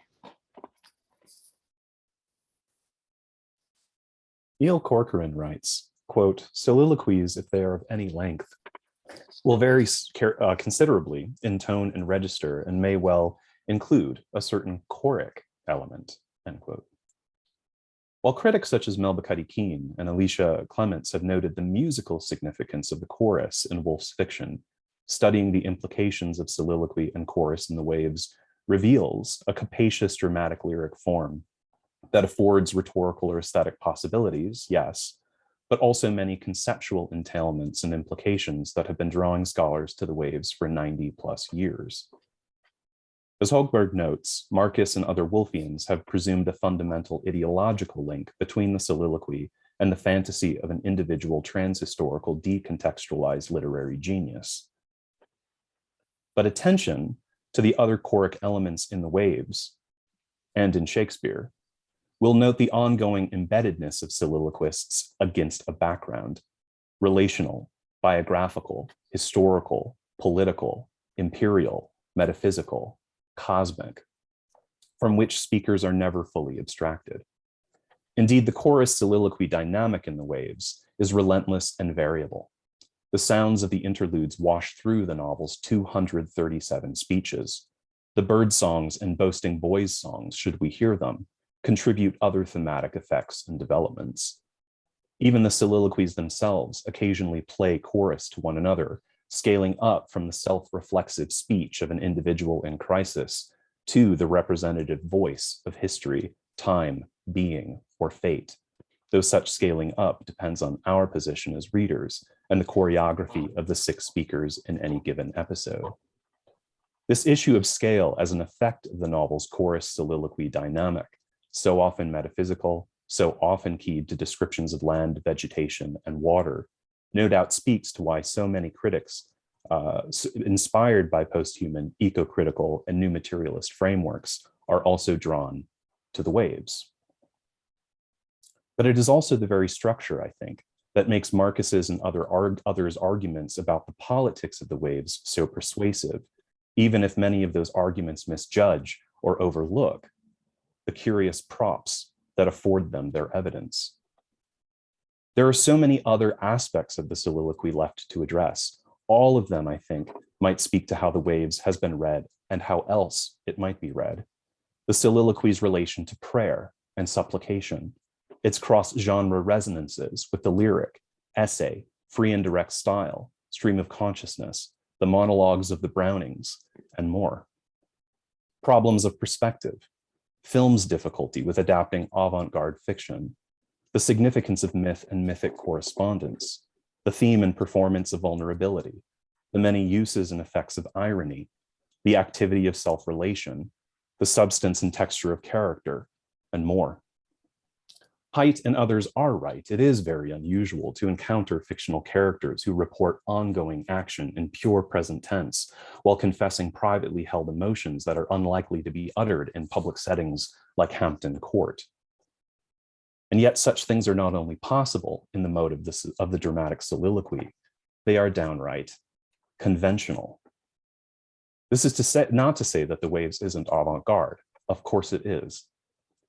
Neil Corcoran writes, quote, soliloquies, if they are of any length, will vary considerably in tone and register and may well include a certain choric element, end quote. While critics such as Melba Cuddy-Keene and Alicia Clements have noted the musical significance of the chorus in Woolf's fiction, studying the implications of soliloquy and chorus in the waves reveals a capacious dramatic lyric form that affords rhetorical or aesthetic possibilities, yes, but also many conceptual entailments and implications that have been drawing scholars to the waves for 90 plus years. As Hogberg notes, Marcus and other Woolfians have presumed a fundamental ideological link between the soliloquy and the fantasy of an individual transhistorical decontextualized literary genius. But attention to the other choric elements in the waves and in Shakespeare will note the ongoing embeddedness of soliloquists against a background, relational, biographical, historical, political, imperial, metaphysical, cosmic, from which speakers are never fully abstracted. Indeed, the chorus soliloquy dynamic in the waves is relentless and variable. The sounds of the interludes wash through the novel's 237 speeches. The bird songs and boasting boys' songs, should we hear them, contribute other thematic effects and developments. Even the soliloquies themselves occasionally play chorus to one another, scaling up from the self-reflexive speech of an individual in crisis to the representative voice of history, time, being, or fate, though such scaling up depends on our position as readers and the choreography of the 6 speakers in any given episode. This issue of scale as an effect of the novel's chorus soliloquy dynamic, so often metaphysical, so often keyed to descriptions of land, vegetation, and water, no doubt speaks to why so many critics, inspired by post-human, eco-critical, and new materialist frameworks, are also drawn to the waves. But it is also the very structure, I think, that makes Marcus's and others' arguments about the politics of the waves so persuasive, even if many of those arguments misjudge or overlook the curious props that afford them their evidence. There are so many other aspects of the soliloquy left to address. All of them, I think, might speak to how the waves has been read and how else it might be read. The soliloquy's relation to prayer and supplication, its cross-genre resonances with the lyric, essay, free and direct style, stream of consciousness, the monologues of the Brownings, and more. Problems of perspective, film's difficulty with adapting avant-garde fiction, the significance of myth and mythic correspondence, the theme and performance of vulnerability, the many uses and effects of irony, the activity of self-relation, the substance and texture of character, and more. Haidt and others are right. It is very unusual to encounter fictional characters who report ongoing action in pure present tense while confessing privately held emotions that are unlikely to be uttered in public settings like Hampton Court. And yet such things are not only possible in the mode of the dramatic soliloquy, they are downright conventional. This is to say, not to say that the waves isn't avant-garde. Of course it is.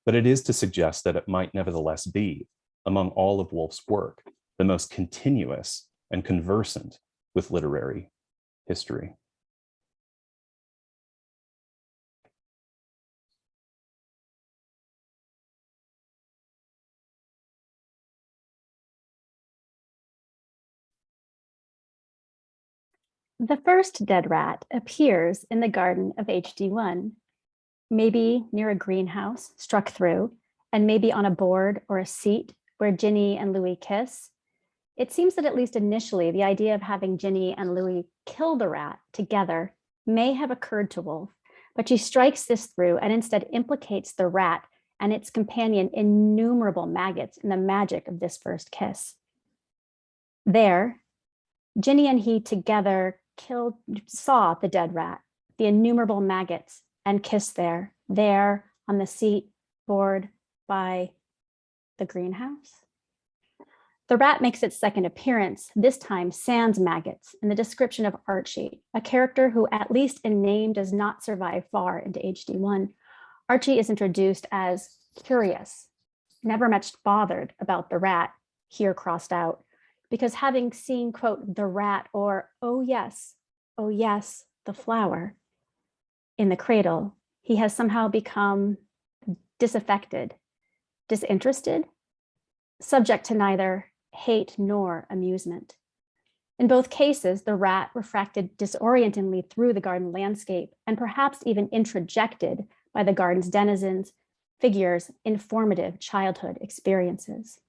But it is to suggest that it might nevertheless be, among all of Woolf's work, the most continuous and conversant with literary history. The first dead rat appears in the garden of HD1, maybe near a greenhouse struck through, and maybe on a board or a seat where Ginny and Louis kiss. It seems that at least initially, the idea of having Ginny and Louis kill the rat together may have occurred to Woolf, but she strikes this through and instead implicates the rat and its companion innumerable maggots in the magic of this first kiss. There, Ginny and he together saw the dead rat, the innumerable maggots, and kissed there on the seat, board, by the greenhouse. The rat makes its second appearance, this time sans maggots, in the description of Archie, a character who, at least in name, does not survive far into HD1. Archie is introduced as curious, never much bothered about the rat, here crossed out, because having seen, quote, the rat, or, oh yes, the flower, in the cradle, he has somehow become disaffected, disinterested, subject to neither hate nor amusement. In both cases, the rat refracted disorientingly through the garden landscape and perhaps even introjected by the garden's denizens, figures, informative childhood experiences.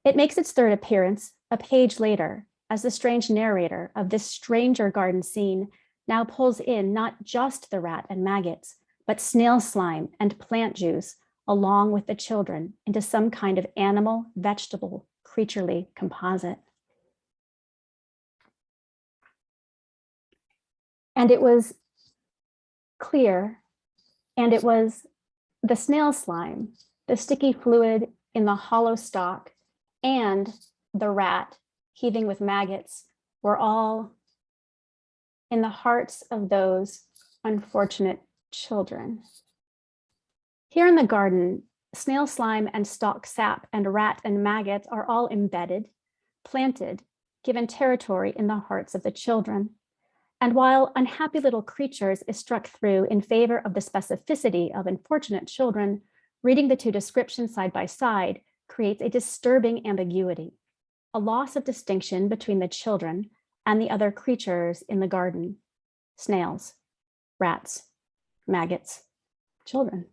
It makes its third appearance a page later as the strange narrator of this stranger garden scene now pulls in not just the rat and maggots, but snail slime and plant juice along with the children into some kind of animal, vegetable, creaturely composite. And it was clear, and it was the snail slime, the sticky fluid in the hollow stalk, and the rat heaving with maggots were all in the hearts of those unfortunate children. Here in the garden, snail slime and stalk sap and rat and maggot are all embedded, planted, given territory in the hearts of the children. And while unhappy little creatures is struck through in favor of the specificity of unfortunate children, reading the two descriptions side by side creates a disturbing ambiguity, a loss of distinction between the children and the other creatures in the garden: snails, rats, maggots, children.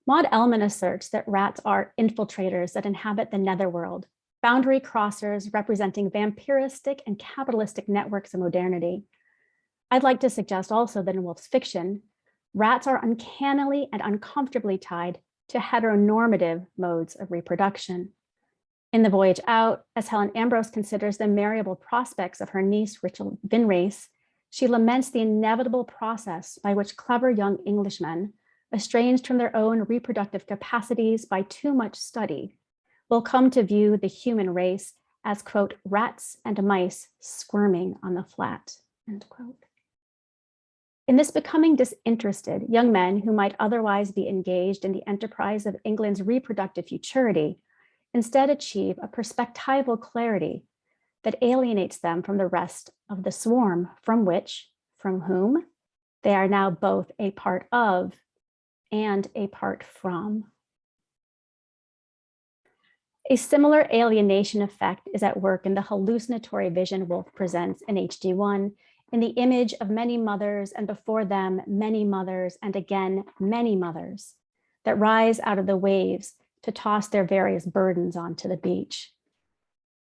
Maud Ellman asserts that rats are infiltrators that inhabit the netherworld, boundary crossers representing vampiristic and capitalistic networks of modernity. I'd like to suggest also that in Woolf's fiction, rats are uncannily and uncomfortably tied to heteronormative modes of reproduction. In The Voyage Out, as Helen Ambrose considers the mariable prospects of her niece, Rachel Vinrace, she laments the inevitable process by which clever young Englishmen, estranged from their own reproductive capacities by too much study, will come to view the human race as, quote, rats and mice squirming on the flat, end quote. In this becoming disinterested, young men who might otherwise be engaged in the enterprise of England's reproductive futurity instead achieve a perspectival clarity that alienates them from the rest of the swarm from whom they are now both a part of and a part from. A similar alienation effect is at work in the hallucinatory vision Woolf presents in HD1, in the image of many mothers and before them many mothers and again many mothers that rise out of the waves to toss their various burdens onto the beach.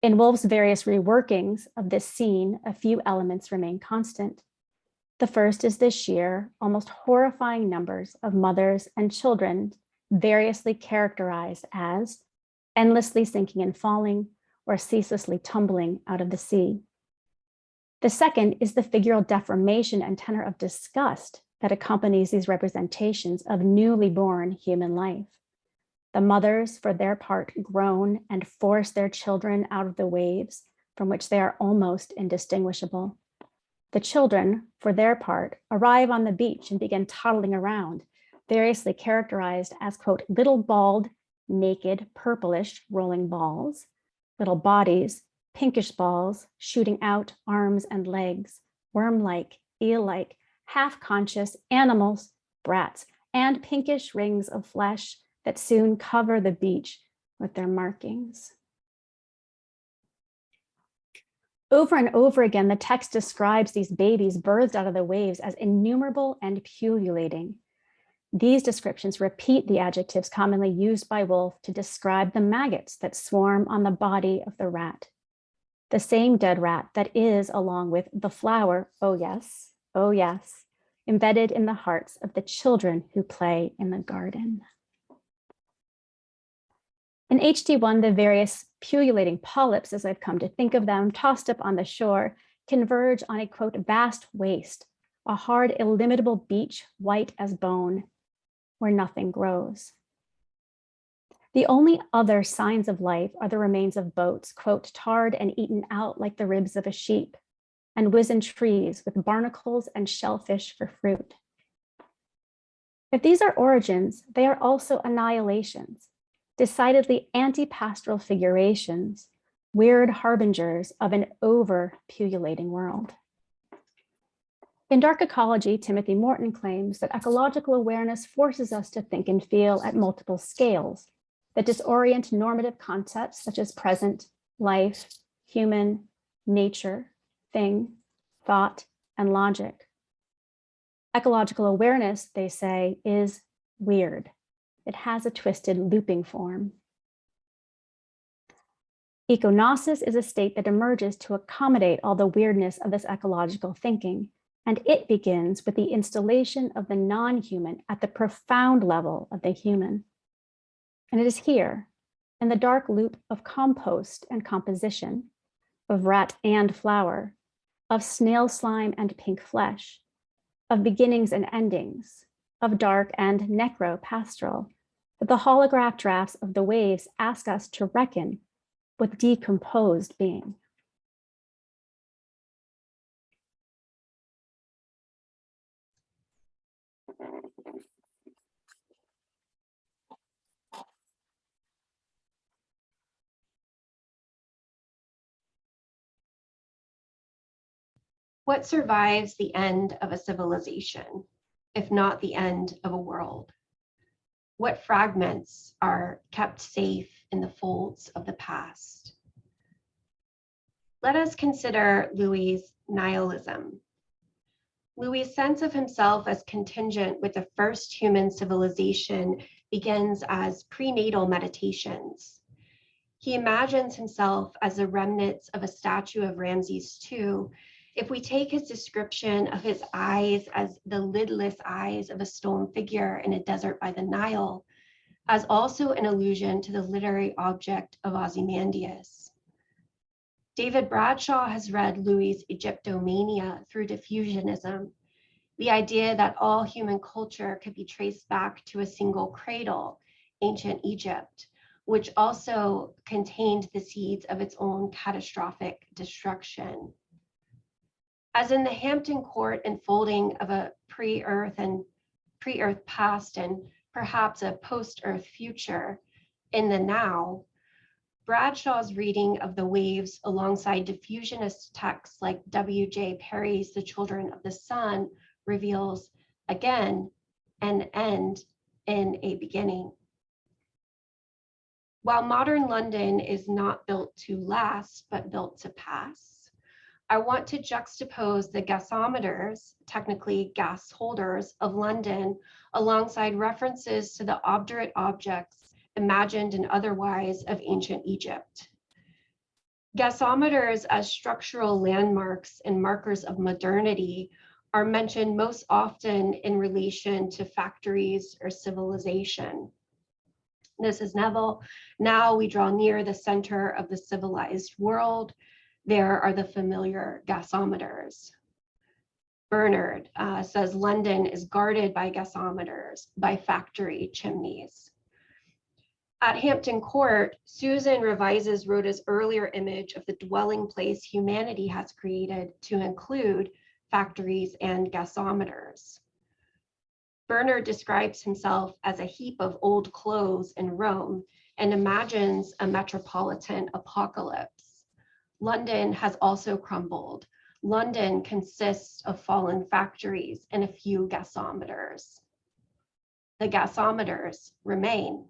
In Woolf's various reworkings of this scene, a few elements remain constant. The first is the sheer, almost horrifying numbers of mothers and children variously characterized as endlessly sinking and falling or ceaselessly tumbling out of the sea. The second is the figural deformation and tenor of disgust that accompanies these representations of newly born human life. The mothers, for their part, groan and force their children out of the waves from which they are almost indistinguishable. The children, for their part, arrive on the beach and begin toddling around, variously characterized as, quote, little bald, naked, purplish rolling balls, little bodies, pinkish balls shooting out arms and legs, worm-like, eel-like, half-conscious animals, brats, and pinkish rings of flesh that soon cover the beach with their markings. Over and over again, the text describes these babies birthed out of the waves as innumerable and pullulating. These descriptions repeat the adjectives commonly used by Woolf to describe the maggots that swarm on the body of the rat. The same dead rat that is, along with the flower, oh yes, embedded in the hearts of the children who play in the garden. In HD1, the various pullulating polyps, as I've come to think of them, tossed up on the shore, converge on a, quote, vast waste, a hard, illimitable beach, white as bone, where nothing grows. The only other signs of life are the remains of boats, quote, tarred and eaten out like the ribs of a sheep, and wizened trees with barnacles and shellfish for fruit. If these are origins, they are also annihilations, decidedly anti-pastoral figurations, weird harbingers of an over-pullulating world. In Dark Ecology, Timothy Morton claims that ecological awareness forces us to think and feel at multiple scales that disorient normative concepts such as present, life, human, nature, thing, thought, and logic. Ecological awareness, they say, is weird. It has a twisted looping form. Econosis is a state that emerges to accommodate all the weirdness of this ecological thinking, and it begins with the installation of the non-human at the profound level of the human. And it is here, in the dark loop of compost and composition, of rat and flower, of snail slime and pink flesh, of beginnings and endings, of dark and necro-pastoral, that the holograph drafts of the waves ask us to reckon with decomposed being. What survives the end of a civilization, if not the end of a world? What fragments are kept safe in the folds of the past? Let us consider Louis' nihilism. Louis' sense of himself as contingent with the first human civilization begins as prenatal meditations. He imagines himself as the remnants of a statue of Ramses II. If we take his description of his eyes as the lidless eyes of a stone figure in a desert by the Nile, as also an allusion to the literary object of Ozymandias. David Bradshaw has read Louis' Egyptomania through diffusionism, the idea that all human culture could be traced back to a single cradle, ancient Egypt, which also contained the seeds of its own catastrophic destruction. As in the Hampton Court unfolding of a pre-Earth past and perhaps a post-Earth future in the now, Bradshaw's reading of the waves alongside diffusionist texts like W.J. Perry's The Children of the Sun reveals again an end in a beginning. While modern London is not built to last, but built to pass, I want to juxtapose the gasometers, technically gas holders, of London alongside references to the obdurate objects, imagined and otherwise, of ancient Egypt. Gasometers as structural landmarks and markers of modernity are mentioned most often in relation to factories or civilization. This is Neville. Now we draw near the center of the civilized world. There are the familiar gasometers. Bernard says London is guarded by gasometers, by factory chimneys. At Hampton Court, Susan revises Rhoda's earlier image of the dwelling place humanity has created to include factories and gasometers. Bernard describes himself as a heap of old clothes in Rome and imagines a metropolitan apocalypse. London has also crumbled. London consists of fallen factories and a few gasometers. The gasometers remain.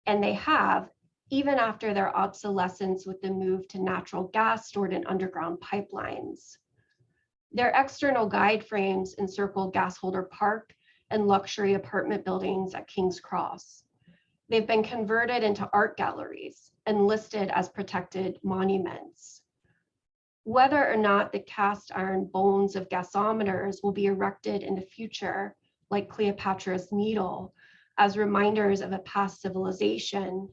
And they have, even after their obsolescence with the move to natural gas stored in underground pipelines. Their external guide frames encircle Gasholder Park and luxury apartment buildings at King's Cross. They've been converted into art galleries and listed as protected monuments. Whether or not the cast iron bones of gasometers will be erected in the future, like Cleopatra's Needle, as reminders of a past civilization,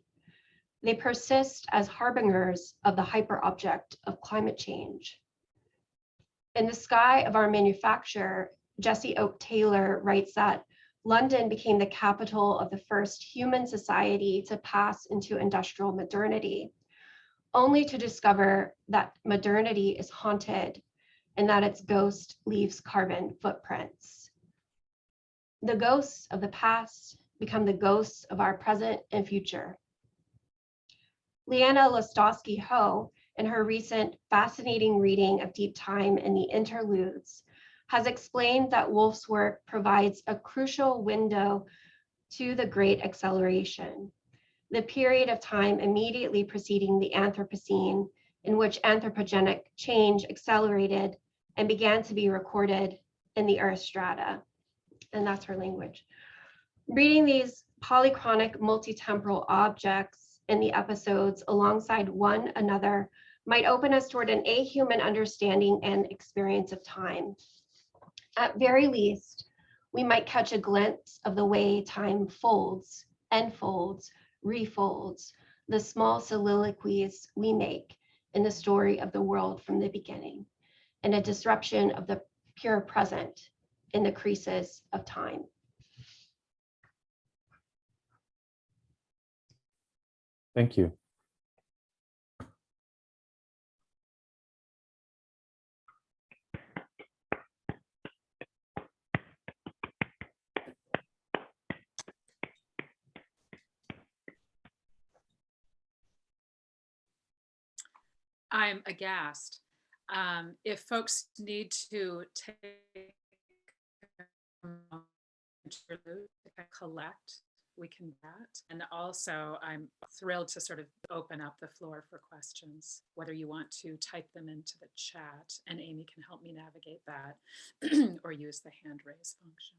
they persist as harbingers of the hyperobject of climate change. In The Sky of Our Manufacture, Jesse Oak Taylor writes that London became the capital of the first human society to pass into industrial modernity, only to discover that modernity is haunted and that its ghost leaves carbon footprints. The ghosts of the past become the ghosts of our present and future. Leanna Lostowski-Ho, in her recent fascinating reading of Deep Time in the Interludes, has explained that Woolf's work provides a crucial window to the Great Acceleration, the period of time immediately preceding the Anthropocene, in which anthropogenic change accelerated and began to be recorded in the Earth strata. And that's her language. Reading these polychronic multi-temporal objects in the episodes alongside one another might open us toward an ahuman understanding and experience of time. At very least, we might catch a glimpse of the way time folds, enfolds, refolds, the small soliloquies we make in the story of the world from the beginning, and a disruption of the pure present in the creases of time. Thank you. I'm aghast. If folks need to take a interlude to collect, we can do that. And also, I'm thrilled to sort of open up the floor for questions, whether you want to type them into the chat, and Amy can help me navigate that, or use the hand raise function.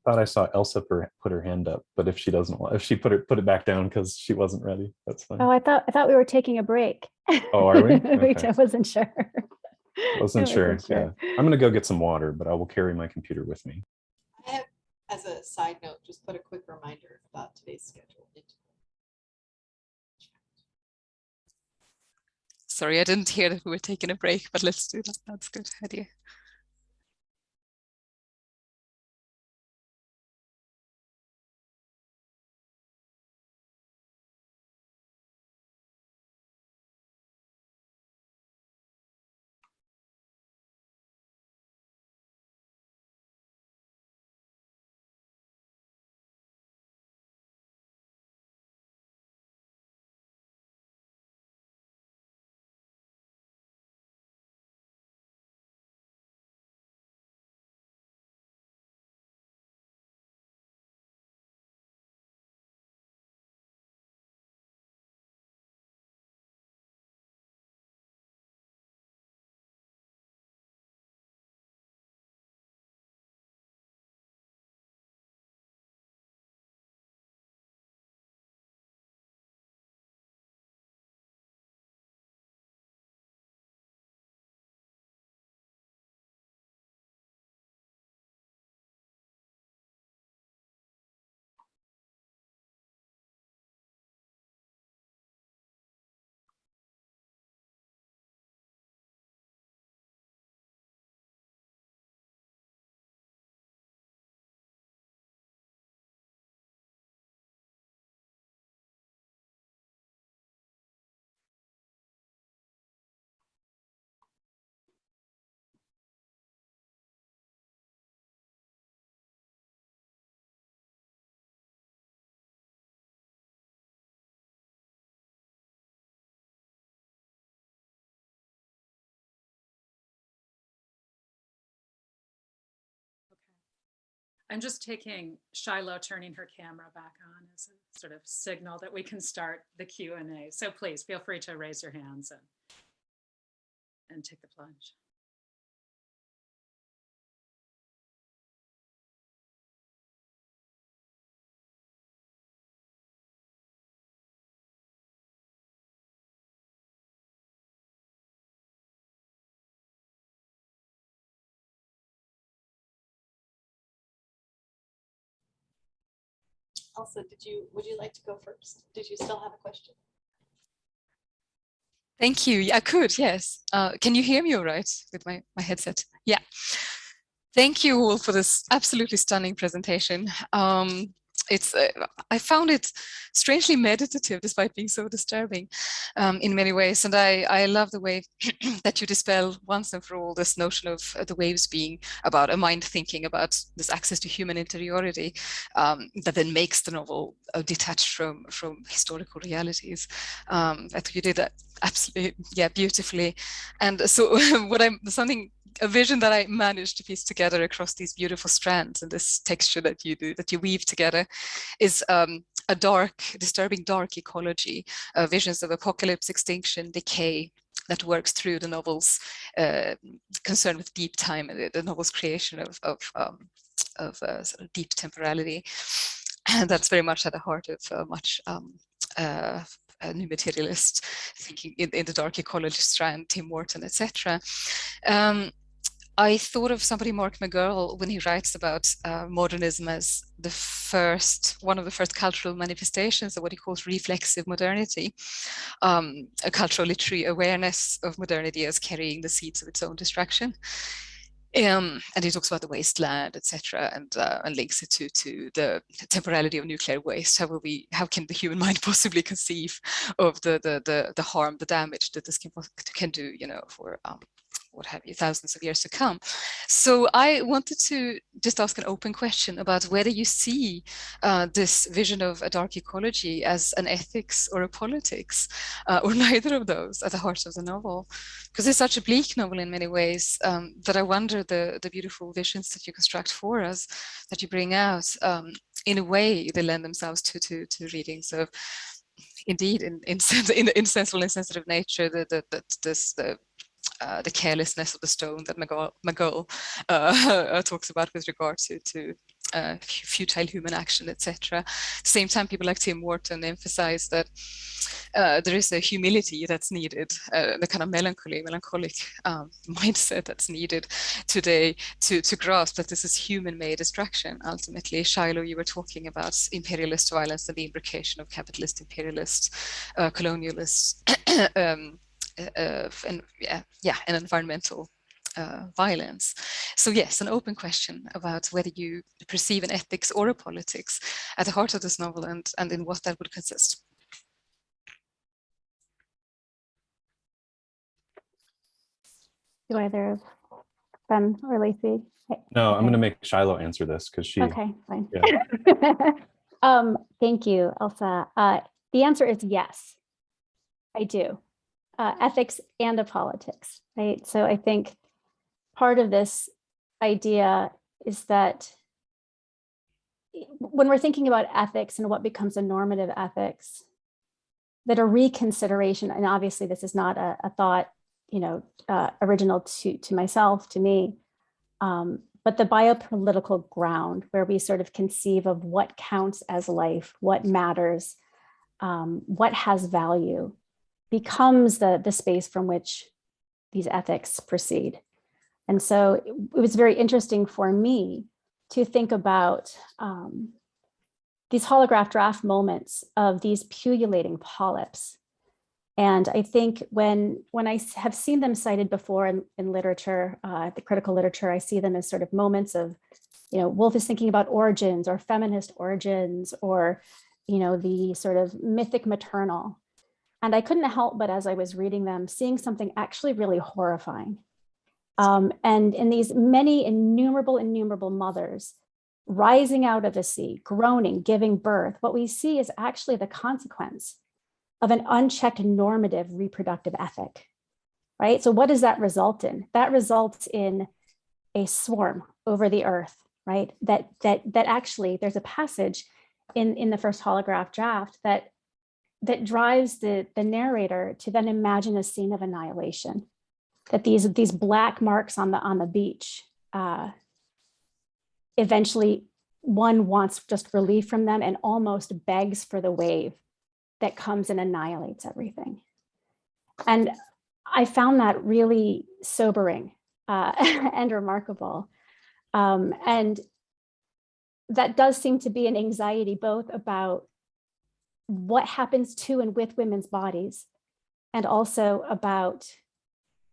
Thought I saw Elsa put her hand up, but if she doesn't want, if she put it back down because she wasn't ready, that's fine. Oh, I thought we were taking a break. Oh, are we? Okay. I wasn't sure. Wasn't sure. Yeah, I'm gonna go get some water, but I will carry my computer with me. I have, as a side note, just put a quick reminder about today's schedule. Sorry, I didn't hear that we were taking a break, but let's do that. That's a good idea. I'm just taking Shilo turning her camera back on as a sort of signal that we can start the Q&A. So please feel free to raise your hands and take the plunge. Elsa, would you like to go first? Did you still have a question? Thank you. I could, yes. Can you hear me all right with my headset? Yeah. Thank you all for this absolutely stunning presentation. I found it strangely meditative despite being so disturbing in many ways. And I love the way that you dispel once and for all this notion of the waves being about a mind thinking about this access to human interiority that then makes the novel detached from historical realities. I think you did that absolutely, yeah, beautifully. And so something a vision that I managed to piece together across these beautiful strands and this texture that you do, that you weave together, is a dark, disturbing dark ecology, visions of apocalypse, extinction, decay, that works through the novel's concern with deep time and the novel's creation of sort of deep temporality. And that's very much at the heart of much new materialist thinking in the dark ecology strand, Tim Morton, etc. I thought of somebody, Mark McGill, when he writes about modernism as one of the first cultural manifestations of what he calls reflexive modernity, a cultural literary awareness of modernity as carrying the seeds of its own destruction. And he talks about the wasteland, etc., and links it to the temporality of nuclear waste. How can the human mind possibly conceive of the harm, the damage that this can do, for what have you, thousands of years to come. So I wanted to just ask an open question about whether you see this vision of a dark ecology as an ethics or a politics, or neither of those at the heart of the novel. Because it's such a bleak novel in many ways that I wonder the beautiful visions that you construct for us, that you bring out, in a way they lend themselves to readings of, indeed, in sensible and sensitive nature, the carelessness of the stone that McGill talks about with regard to futile human action, etc. At the same time, people like Tim Morton emphasize that there is a humility that's needed, the kind of melancholic mindset that's needed today to grasp that this is human-made destruction. Ultimately, Shilo, you were talking about imperialist violence and the imbrication of capitalist, imperialist, colonialist, and environmental violence. So yes, an open question about whether you perceive an ethics or a politics at the heart of this novel, and in what that would consist. Do either of Ben or Laci? No, I'm going to make Shilo answer this because she. Okay, fine. Yeah. Thank you, Elsa. The answer is yes, I do. Ethics and a politics, right? So I think part of this idea is that when we're thinking about ethics and what becomes a normative ethics, that a reconsideration, and obviously this is not a thought, original to myself, to me, but the biopolitical ground where we sort of conceive of what counts as life, what matters, what has value, becomes the space from which these ethics proceed. And so it was very interesting for me to think about these holograph draft moments of these pullulating polyps. And I think when I have seen them cited before in literature, the critical literature, I see them as sort of moments of, Woolf is thinking about origins or feminist origins, or, the sort of mythic maternal. And I couldn't help but, as I was reading them, seeing something actually really horrifying. And in these many innumerable mothers rising out of the sea, groaning, giving birth, what we see is actually the consequence of an unchecked normative reproductive ethic, right? So what does that result in? That results in a swarm over the earth, right? That actually, there's a passage in the first holograph draft that drives the narrator to then imagine a scene of annihilation, that these black marks on the beach, eventually one wants just relief from them and almost begs for the wave that comes and annihilates everything. And I found that really sobering and remarkable. And that does seem to be an anxiety both about what happens to and with women's bodies, and also about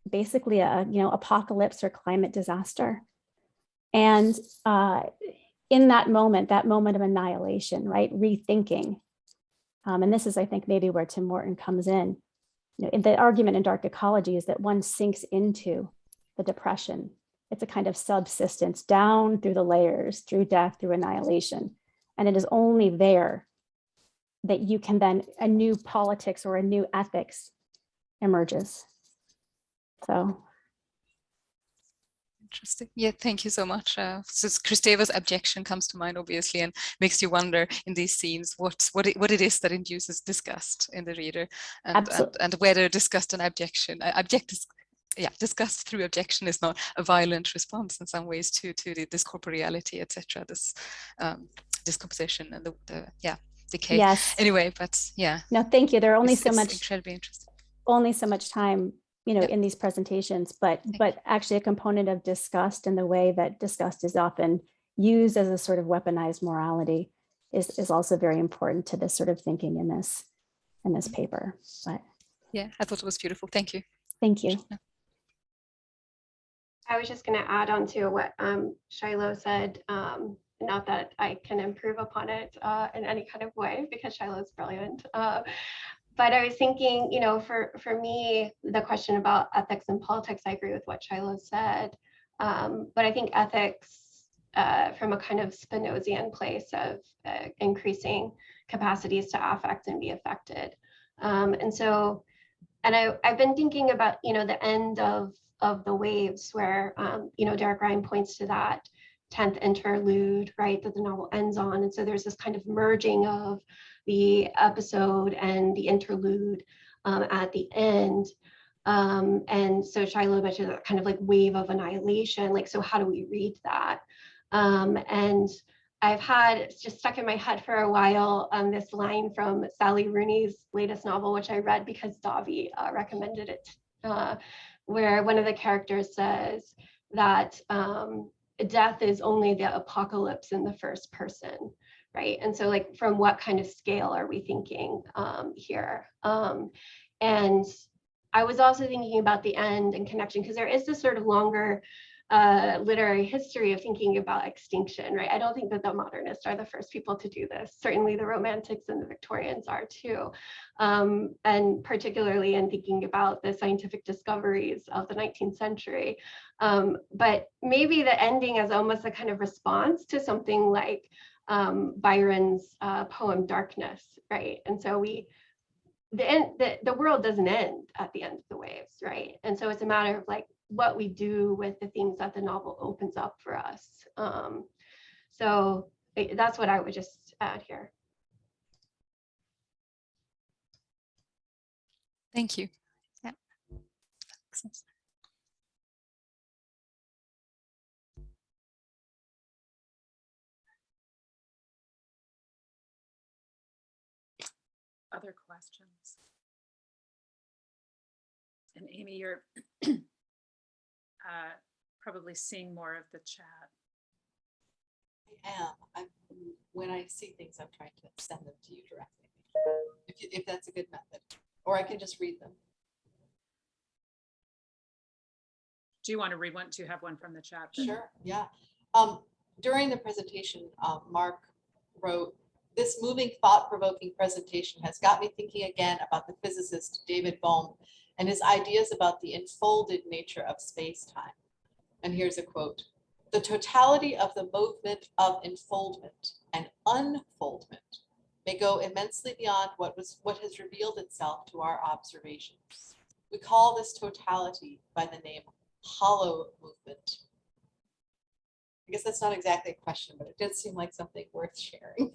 basically a apocalypse or climate disaster. And in that moment of annihilation, right, rethinking, and this is, I think, maybe where Tim Morton comes in. The argument in dark ecology is that one sinks into the depression. It's a kind of subsistence down through the layers, through death, through annihilation, and it is only there that you can then, a new politics or a new ethics emerges. So. Interesting. Yeah, thank you so much. So Kristeva's objection comes to mind, obviously, and makes you wonder in these scenes what it is that induces disgust in the reader, and whether disgust and objection, disgust through objection is not a violent response in some ways to this corporeality, etc. This discomposition and the decay. Yes. Anyway, but yeah. No, thank you. There are only it's incredibly interesting. Only so much time, in these presentations, but actually a component of disgust and the way that disgust is often used as a sort of weaponized morality is also very important to this sort of thinking in this paper. But yeah, I thought it was beautiful. Thank you. Thank you. I was just going to add on to what Shilo said, not that I can improve upon it in any kind of way, because Shilo is brilliant. But I was thinking, for me, the question about ethics and politics, I agree with what Shilo said. But I think ethics from a kind of Spinozian place of increasing capacities to affect and be affected. And I've been thinking about, the end of the waves where, Derek Ryan points to that 10th interlude, right, that the novel ends on. And so there's this kind of merging of the episode and the interlude at the end. And so Shilo mentioned that kind of like wave of annihilation. Like, so how do we read that? And I've had, it's just stuck in my head for a while, this line from Sally Rooney's latest novel, which I read because Davi recommended it, where one of the characters says that death is only the apocalypse in the first person. Right. And so like, from what kind of scale are we thinking here? And I was also thinking about the end and connection, because there is this sort of longer literary history of thinking about extinction, right? I don't think that the modernists are the first people to do this. Certainly the Romantics and the Victorians are too. And particularly in thinking about the scientific discoveries of the 19th century. But maybe the ending is almost a kind of response to something like Byron's poem Darkness, right? And so the world doesn't end at the end of the waves, right? And so it's a matter of like what we do with the things that the novel opens up for us. So that's what I would just add here. Thank you. Yeah. Makes sense. Other questions? And Amy, you're probably seeing more of the chat. I am. When I see things, I'm trying to send them to you directly, if that's a good method, or I can just read them. Do you want to read one? Do you have one from the chat? Sure. Yeah. During the presentation, Mark wrote, "This moving, thought-provoking presentation has got me thinking again about the physicist David Bohm and his ideas about the enfolded nature of space-time." And here's a quote: "The totality of the movement of enfoldment and unfoldment may go immensely beyond what has revealed itself to our observations. We call this totality by the name hollow movement." I guess that's not exactly a question, but it did seem like something worth sharing.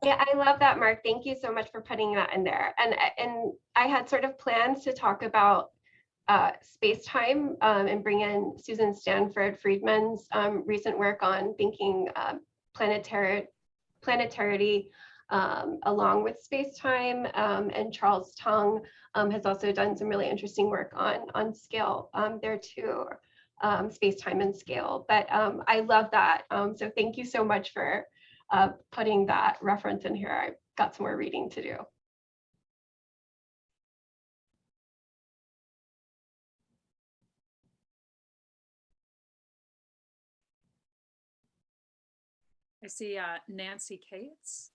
Yeah, I love that, Mark. Thank you so much for putting that in there. And I had sort of plans to talk about space-time and bring in Susan Stanford Friedman's recent work on thinking planetary planetarity along with space-time, and Charles Tung has also done some really interesting work on scale there too, space-time and scale. But I love that. So thank you so much for putting that reference in here. I've got some more reading to do. I see Nancy Cates.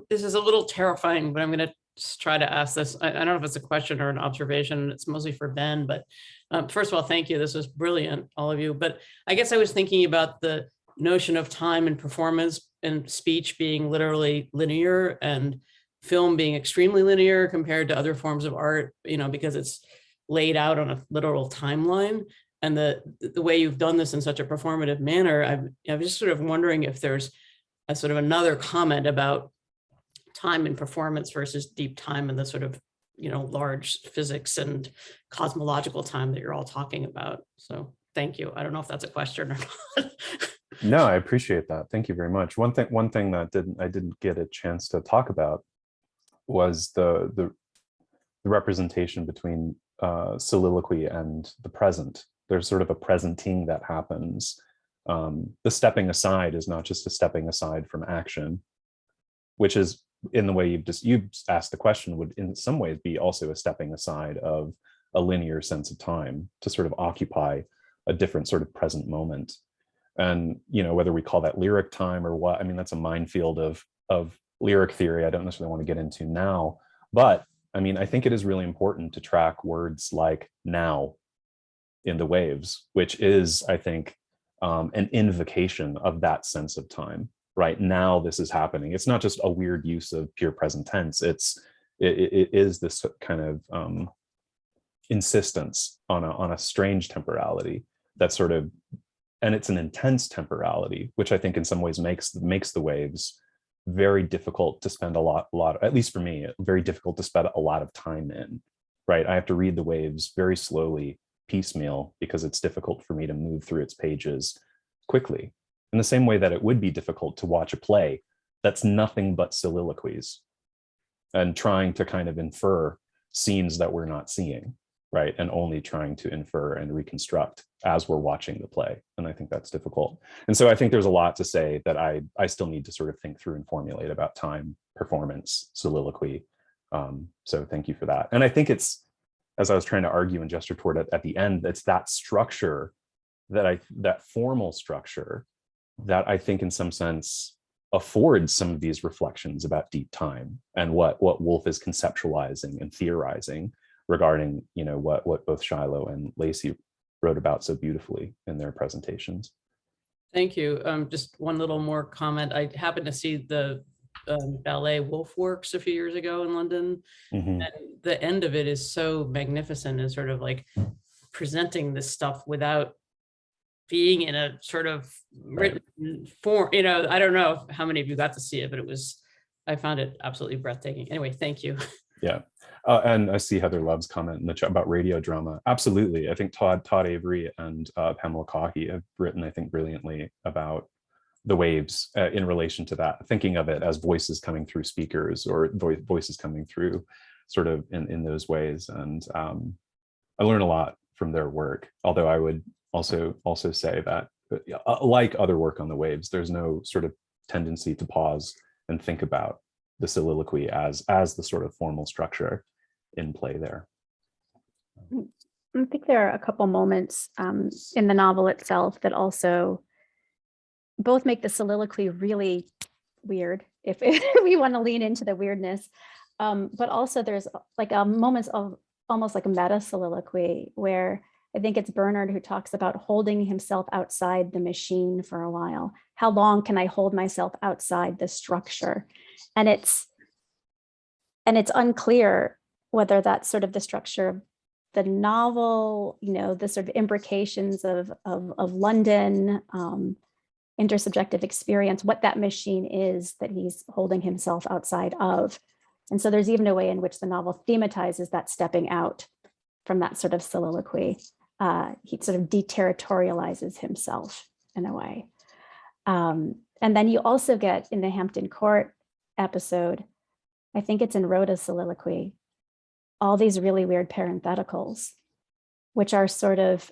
This is a little terrifying, but I'm going to try to ask this. I don't know if it's a question or an observation. It's mostly for Ben, but first of all, thank you. This was brilliant, all of you. But I guess I was thinking about the notion of time and performance and speech being literally linear and film being extremely linear compared to other forms of art, because it's laid out on a literal timeline. and the way you've done this in such a performative manner, I'm just sort of wondering if there's a sort of another comment about time and performance versus deep time and the sort of, large physics and cosmological time that you're all talking about. So thank you. I don't know if that's a question or not. No, I appreciate that. Thank you very much. One thing that I didn't get a chance to talk about was the representation between soliloquy and the present. There's sort of a presenting that happens. The stepping aside is not just a stepping aside from action, which is, in the way you've asked the question, would in some ways be also a stepping aside of a linear sense of time to sort of occupy a different sort of present moment. And whether we call that lyric time or what, I mean, that's a minefield of lyric theory I don't necessarily want to get into now. But I mean, I think it is really important to track words like now in the waves, which is, I think, an invocation of that sense of time. Right now, this is happening. It's not just a weird use of pure present tense. It is this kind of insistence on a strange temporality that sort of, and it's an intense temporality, which I think in some ways makes the waves very difficult to spend a lot, at least for me, very difficult to spend a lot of time in. Right, I have to read the waves very slowly, piecemeal, because it's difficult for me to move through its pages quickly. In the same way that it would be difficult to watch a play that's nothing but soliloquies and trying to kind of infer scenes that we're not seeing, right? And only trying to infer and reconstruct as we're watching the play. And I think that's difficult. And so I think there's a lot to say that I still need to sort of think through and formulate about time, performance, soliloquy. So thank you for that. And I think it's, as I was trying to argue and gesture toward it at the end, it's that structure, that formal structure, that I think in some sense affords some of these reflections about deep time and what Woolf is conceptualizing and theorizing regarding, what both Shilo and Laci wrote about so beautifully in their presentations. Thank you. Just one little more comment. I happened to see the ballet Wolf Works a few years ago in London. Mm-hmm. And the end of it is so magnificent and sort of like presenting this stuff without being in a sort of written form. I don't know how many of you got to see it, but I found it absolutely breathtaking. Anyway, thank you. Yeah. And I see Heather Love's comment in the chat about radio drama. Absolutely. I think Todd Avery and Pamela Coffey have written, I think, brilliantly about the waves in relation to that, thinking of it as voices coming through speakers or voices coming through sort of in those ways. And I learn a lot from their work, although I would also say that like other work on the waves, there's no sort of tendency to pause and think about the soliloquy as the sort of formal structure in play there. I think there are a couple moments in the novel itself that also both make the soliloquy really weird, if we want to lean into the weirdness, but also there's like moments of almost like a meta soliloquy where I think it's Bernard who talks about holding himself outside the machine for a while. How long can I hold myself outside the structure? And it's unclear whether that's sort of the structure of the novel, the sort of imbrications of London, intersubjective experience, what that machine is that he's holding himself outside of. And so there's even a way in which the novel thematizes that stepping out from that sort of soliloquy. He sort of deterritorializes himself in a way. And then you also get in the Hampton Court episode, I think it's in Rhoda's soliloquy, all these really weird parentheticals, which are sort of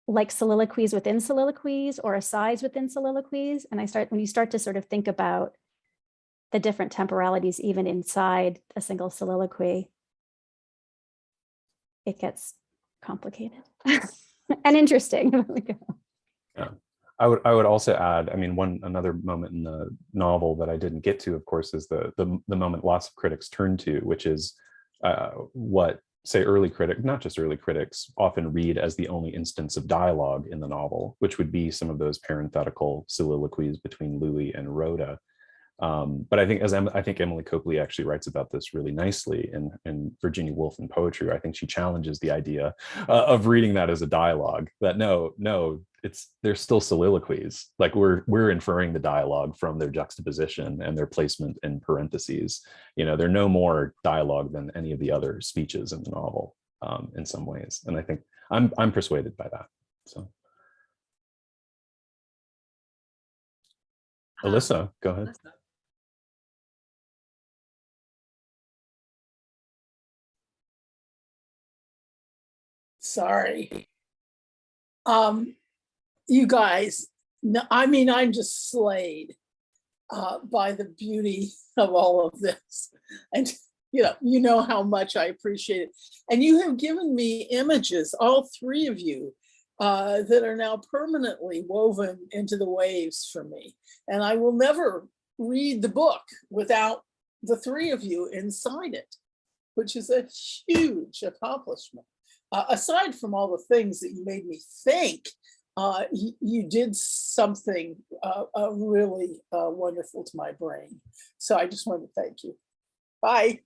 like soliloquies within soliloquies or asides within soliloquies. And when you start to sort of think about the different temporalities, even inside a single soliloquy, it gets complicated and interesting. Yeah. I would also add, I mean, another moment in the novel that I didn't get to, of course, is the moment lots of critics turn to, which is what, say, not just early critics, often read as the only instance of dialogue in the novel, which would be some of those parenthetical soliloquies between Louis and Rhoda. But I think I think Emily Copley actually writes about this really nicely in Virginia Woolf in Poetry. I think she challenges the idea of reading that as a dialogue, that no, they're still soliloquies. Like we're inferring the dialogue from their juxtaposition and their placement in parentheses. They're no more dialogue than any of the other speeches in the novel, in some ways. And I think I'm persuaded by that. So Alyssa, go ahead. Alyssa. Sorry. You guys, I'm just slayed by the beauty of all of this. And you know how much I appreciate it. And you have given me images, all three of you, that are now permanently woven into the waves for me. And I will never read the book without the three of you inside it, which is a huge accomplishment. Aside from all the things that you made me think, you did something really wonderful to my brain. So I just wanted to thank you. Bye.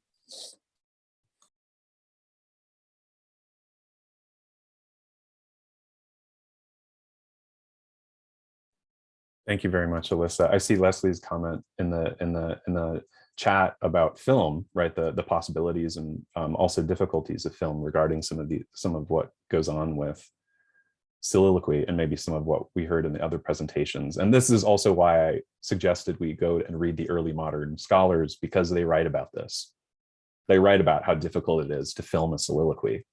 Thank you very much, Alyssa. I see Leslie's comment in the chat about film, right? The possibilities and also difficulties of film regarding some of what goes on with soliloquy and maybe some of what we heard in the other presentations. And this is also why I suggested we go and read the early modern scholars, because they write about this. They write about how difficult it is to film a soliloquy,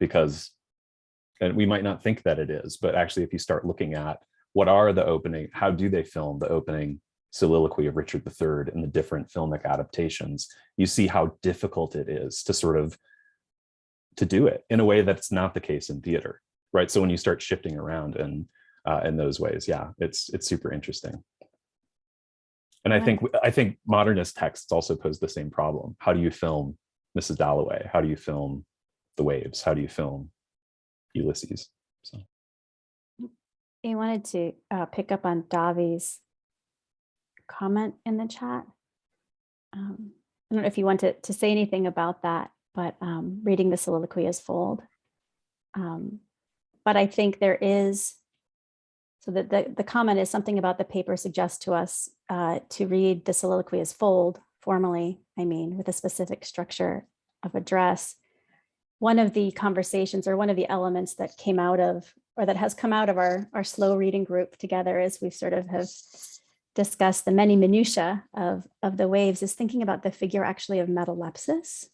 and we might not think that it is, but actually if you start looking at how do they film the opening soliloquy of Richard III and the different filmic adaptations, you see how difficult it is to do it in a way that's not the case in theater, right? So when you start shifting around in those ways, yeah, it's super interesting. And I think modernist texts also pose the same problem. How do you film Mrs. Dalloway? How do you film The Waves? How do you film Ulysses? So. I wanted to pick up on Davi's comment in the chat. I don't know if you want to say anything about that, but reading the soliloquy as fold. But I think there is, so that the comment is something about the paper suggests to us to read the soliloquy as fold, formally, with a specific structure of address. One of the conversations or one of the elements that came out of, or that has come out of our slow reading group together as we sort of have discussed the many minutiae of the waves, is thinking about the figure actually of metalepsis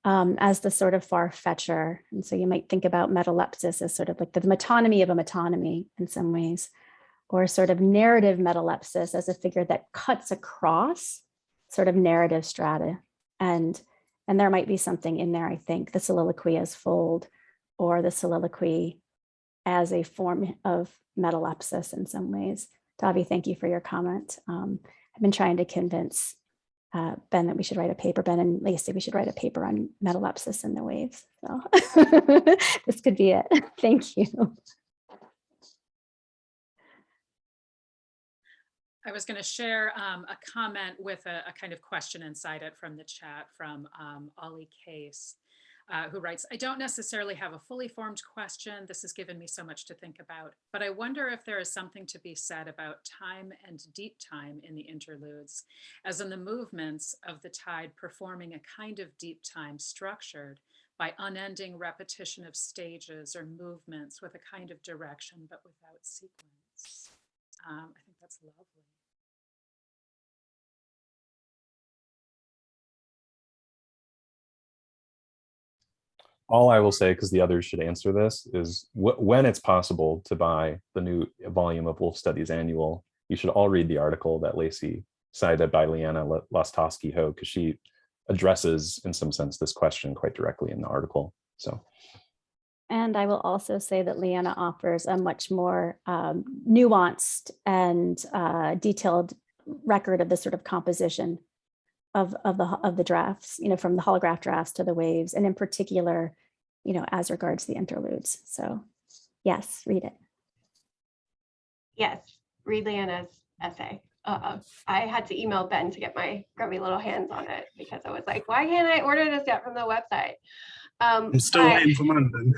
as the sort of far-fetcher. And so you might think about metalepsis as sort of like the metonymy of a metonymy in some ways, or sort of narrative metalepsis as a figure that cuts across sort of narrative strata. And there might be something in there, I think, the soliloquy as fold, or the soliloquy as a form of metalepsis in some ways. Davi, thank you for your comment. I've been trying to convince Ben that we should write a paper, Ben and Laci, we should write a paper on metalepsis in the waves. So this could be it. Thank you. I was going to share a comment with a kind of question inside it from the chat from Ollie Case, who writes, I don't necessarily have a fully formed question. This has given me so much to think about, but I wonder if there is something to be said about time and deep time in the interludes, as in the movements of the tide performing a kind of deep time structured by unending repetition of stages or movements with a kind of direction, but without sequence. I think that's lovely. All I will say, because the others should answer this, is when it's possible to buy the new volume of Wolf Studies Annual, you should all read the article that Laci cited by Leanna Lostowski-Ho, because she addresses, in some sense, this question quite directly in the article. So. And I will also say that Leanna offers a much more nuanced and detailed record of the sort of composition of the drafts, from the holograph drafts to the waves, and in particular, as regards the interludes. So yes, read it. Yes, read Leanna's essay. I had to email Ben to get my grubby little hands on it because I was like, why can't I order this yet from the website? I'm still waiting for mine then.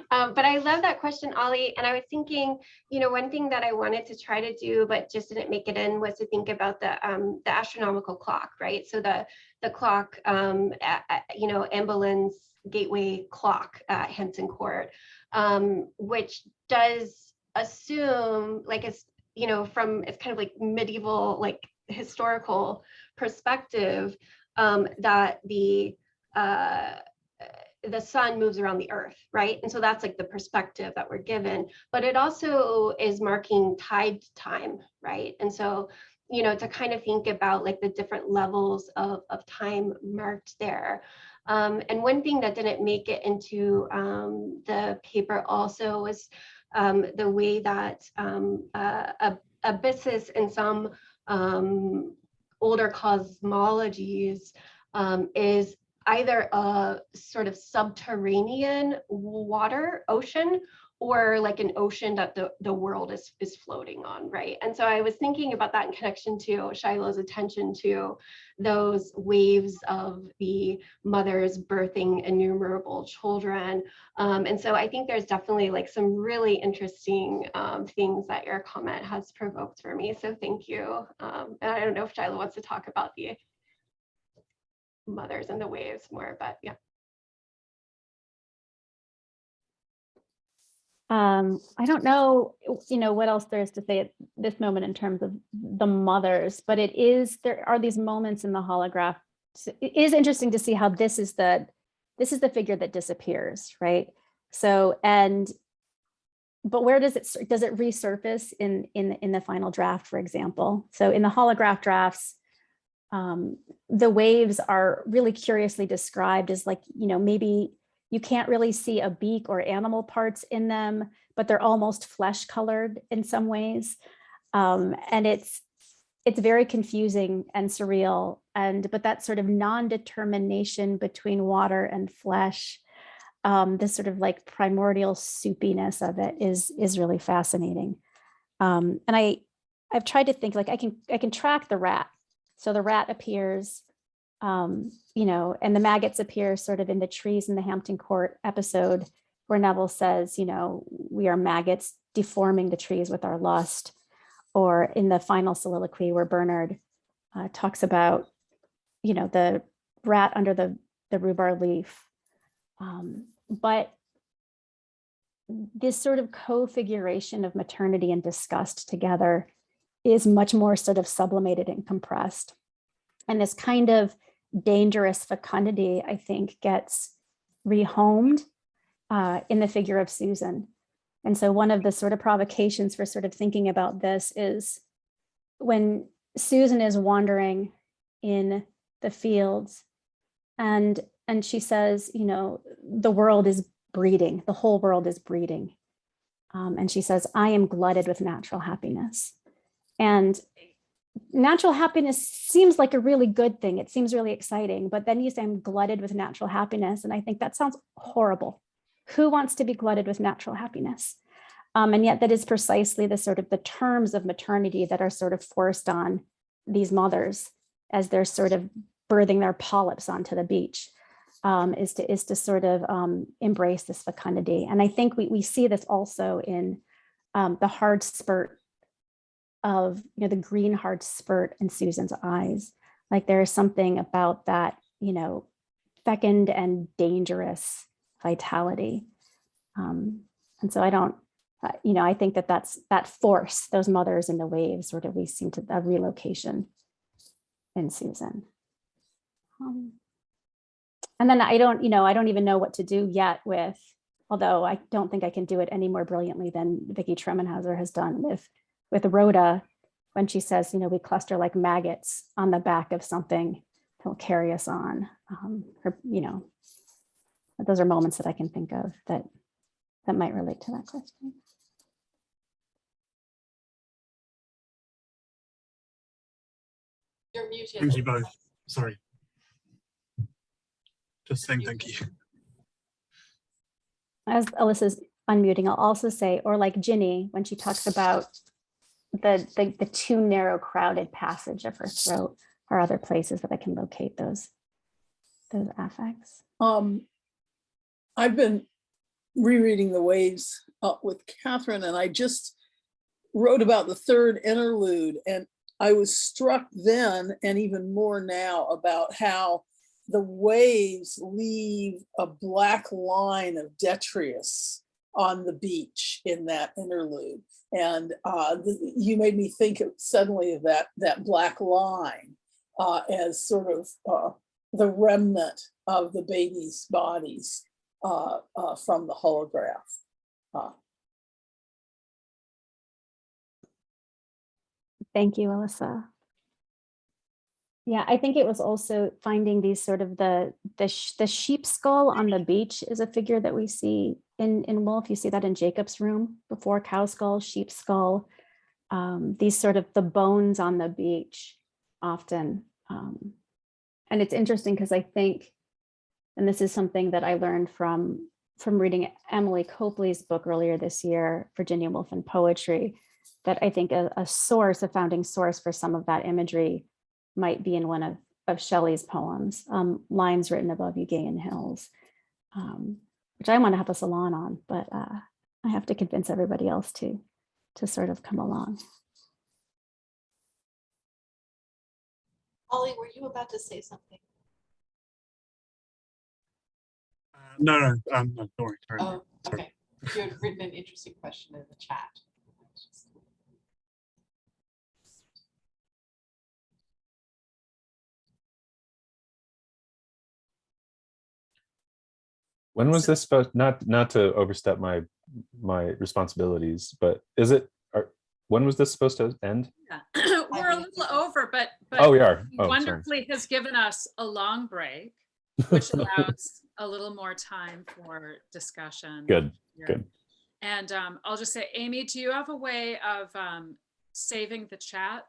But I love that question, Ollie. And I was thinking, one thing that I wanted to try to do, but just didn't make it in, was to think about the astronomical clock, right? So the clock, Ambulance Gateway clock at Hampton Court, which does assume, like, it's kind of like medieval, like historical perspective, that the sun moves around the earth, right? And so that's like the perspective that we're given, but it also is marking tide time, right? And so, to kind of think about like the different levels of time marked there. And one thing that didn't make it into the paper also was the way that abysses in some older cosmologies is either a sort of subterranean ocean, or like an ocean that the world is floating on, right? And so I was thinking about that in connection to Shiloh's attention to those waves of the mothers birthing innumerable children. And so I think there's definitely like some really interesting things that your comment has provoked for me. So thank you. And I don't know if Shiloh wants to talk about the mothers and the waves more, but yeah. I don't know, what else there is to say at this moment in terms of the mothers, but there are these moments in the holograph. It is interesting to see how this is the figure that disappears, right? So, but where does it resurface in the final draft, for example? So in the holograph drafts, the waves are really curiously described as like, maybe you can't really see a beak or animal parts in them, but they're almost flesh colored in some ways. And it's very confusing and surreal. But that sort of non-determination between water and flesh, this sort of like primordial soupiness of it is really fascinating. And I've tried to think, like, I can track the rat. So the rat appears, and the maggots appear sort of in the trees in the Hampton Court episode where Neville says, we are maggots deforming the trees with our lust. Or in the final soliloquy where Bernard talks about, the rat under the rhubarb leaf. But this sort of co-figuration of maternity and disgust together is much more sort of sublimated and compressed. And this kind of dangerous fecundity, I think, gets rehomed in the figure of Susan. And so one of the sort of provocations for sort of thinking about this is when Susan is wandering in the fields and she says, the world is breeding, the whole world is breeding. And she says, I am glutted with natural happiness. And natural happiness seems like a really good thing. It seems really exciting, but then you say I'm glutted with natural happiness. And I think that sounds horrible. Who wants to be glutted with natural happiness? And yet that is precisely the sort of the terms of maternity that are sort of forced on these mothers as they're sort of birthing their polyps onto the beach, is to sort of embrace this fecundity. And I think we see this also in the hard spurt of, the green hard spurt in Susan's eyes. Like there is something about that, fecund and dangerous vitality. And so I think that's that force, those mothers in the waves, sort of we seem to a relocation in Susan. And then I don't even know what to do yet with, although I don't think I can do it any more brilliantly than Vicki Tromanhauser has done with Rhoda, when she says, we cluster like maggots on the back of something that will carry us on. Those are moments that I can think of that might relate to that question. You're muted. Thank you both. Sorry. Just saying thank you. As Alyssa's unmuting, I'll also say, or like Ginny, when she talks about, the too narrow, crowded passage of her throat are other places that I can locate those affects. I've been rereading The Waves with Catherine, and I just wrote about the third interlude, and I was struck then and even more now about how the waves leave a black line of detritus on the beach in that interlude. And you made me think suddenly of that black line as sort of the remnant of the baby's bodies from the holograph. Thank you, Alyssa. Yeah, I think it was also finding these sort of the sheep skull on the beach is a figure that we see in Wolf. You see that in Jacob's room before cow skull, sheep skull, these sort of the bones on the beach often. And it's interesting because I think, and this is something that I learned from reading Emily Copley's book earlier this year, Virginia Woolf and Poetry, that I think a founding source for some of that imagery might be in one of Shelley's poems, Lines Written Above Ugaean Hills, which I want to have a salon on, but I have to convince everybody else to sort of come along. Ollie, were you about to say something? No, don't worry. Oh, okay. You had written an interesting question in the chat. When was this supposed, not to overstep my responsibilities, but when was this supposed to end? Yeah. We're a little over, but Oh, we are. Oh, wonderfully has given us a long break, which allows a little more time for discussion. Good. here. Good. And I'll just say, Amy, do you have a way of saving the chat?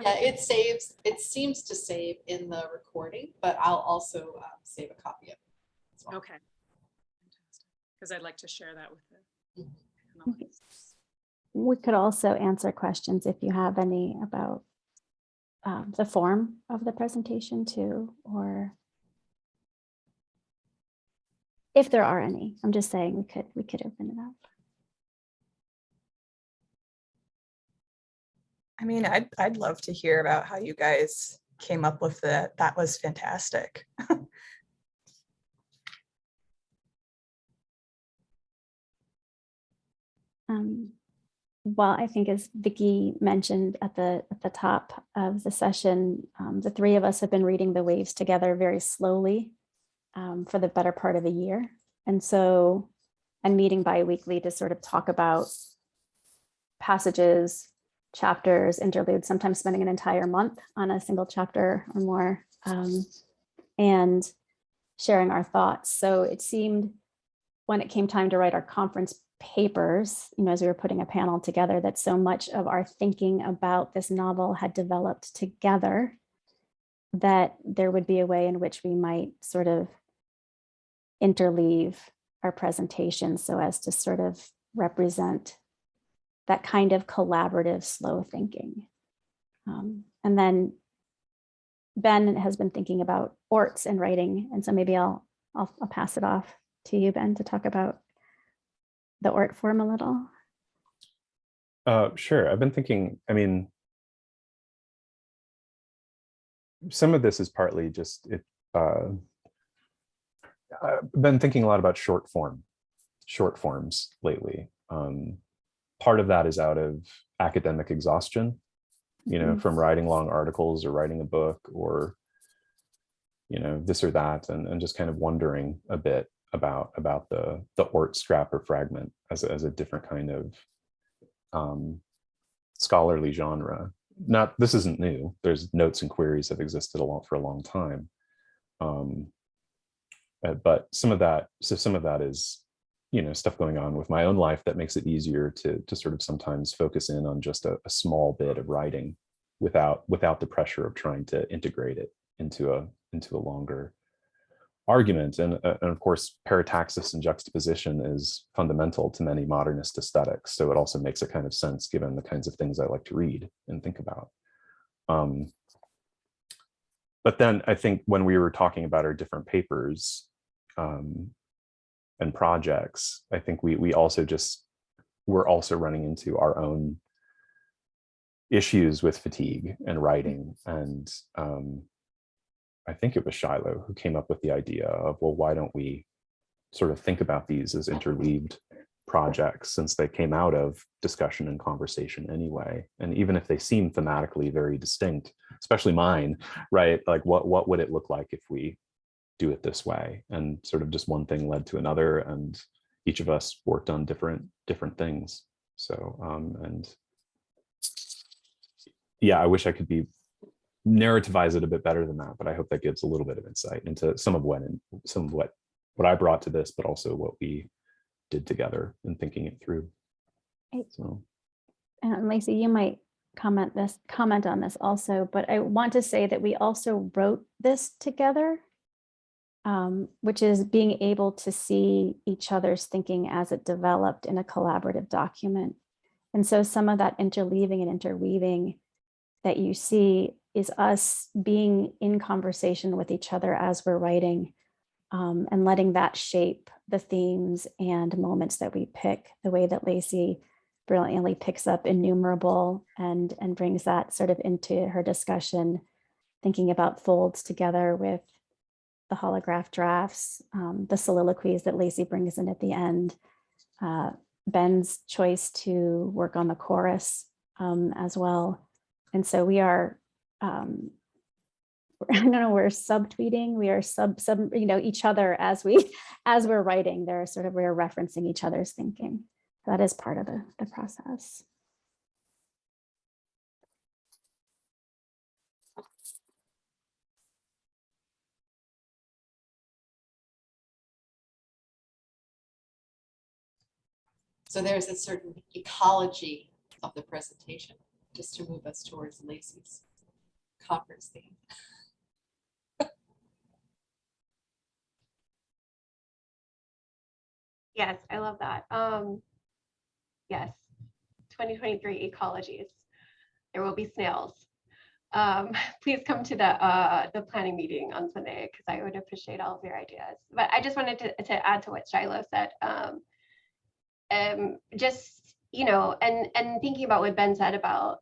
Yeah, it saves. It seems to save in the recording, but I'll also save a copy of it as well. Okay. Because I'd like to share that with the Mm-hmm. panelists. We could also answer questions if you have any about the form of the presentation too, or if there are any. I'm just saying we could open it up. I mean, I'd love to hear about how you guys came up with that. That was fantastic. Well, I think as Vicki mentioned at the top of the session, the three of us have been reading The Waves together very slowly for the better part of a year. And so I'm meeting bi-weekly to sort of talk about passages, chapters, interludes, sometimes spending an entire month on a single chapter or more, and sharing our thoughts. So it seemed when it came time to write our conference papers, as we were putting a panel together, that so much of our thinking about this novel had developed together that there would be a way in which we might sort of interleave our presentation so as to sort of represent that kind of collaborative, slow thinking. And then Ben has been thinking about orts and writing, and so maybe I'll pass it off to you, Ben, to talk about the ort form a little. Sure. I've been thinking, some of this is partly just I've been thinking a lot about short forms lately. Part of that is out of academic exhaustion, from writing long articles or writing a book or, this or that, and just kind of wondering a bit about the ort scrap or fragment as a different kind of scholarly genre. This isn't new. There's notes and queries have existed for a long time. But some of that is, stuff going on with my own life that makes it easier to sort of sometimes focus in on just a small bit of writing without the pressure of trying to integrate it into a longer argument. And of course, parataxis and juxtaposition is fundamental to many modernist aesthetics. So it also makes a kind of sense given the kinds of things I like to read and think about. But then I think when we were talking about our different papers and projects, I think we're also running into our own issues with fatigue and writing. And I think it was Shilo who came up with the idea of, well, why don't we sort of think about these as interleaved projects, since they came out of discussion and conversation anyway. And even if they seem thematically very distinct, especially mine, right? Like what would it look like if we do it this way? And sort of just one thing led to another, and each of us worked on different things. So, and yeah, I wish I could narrativize it a bit better than that, but I hope that gives a little bit of insight into some of what I brought to this, but also what we did together in thinking it through. So, and Laci, you might comment on this also, but I want to say that we also wrote this together, which is being able to see each other's thinking as it developed in a collaborative document. And so some of that interleaving and interweaving that you see is us being in conversation with each other as we're writing, and letting that shape the themes and moments that we pick, the way that Laci brilliantly picks up innumerable and brings that sort of into her discussion, thinking about folds together with the holograph drafts, the soliloquies that Laci brings in at the end, Ben's choice to work on the chorus as well. And so we are, I don't know, we're subtweeting, we are each other as we're writing. We're referencing each other's thinking. That is part of the process. So there's a certain ecology of the presentation, just to move us towards Laci's conference theme. Yes, I love that. Yes, 2023 ecologies. There will be snails. Please come to the planning meeting on Sunday, because I would appreciate all of your ideas. But I just wanted to add to what Shilo said. Just, and thinking about what Ben said about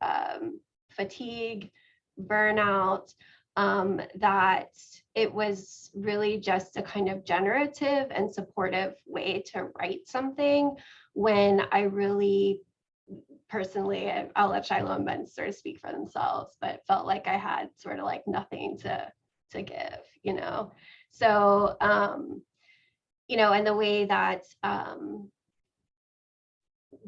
fatigue, burnout, that it was really just a kind of generative and supportive way to write something, when I really personally, I'll let Shilo and Ben sort of speak for themselves, but felt like I had sort of like nothing to give, So, and the way that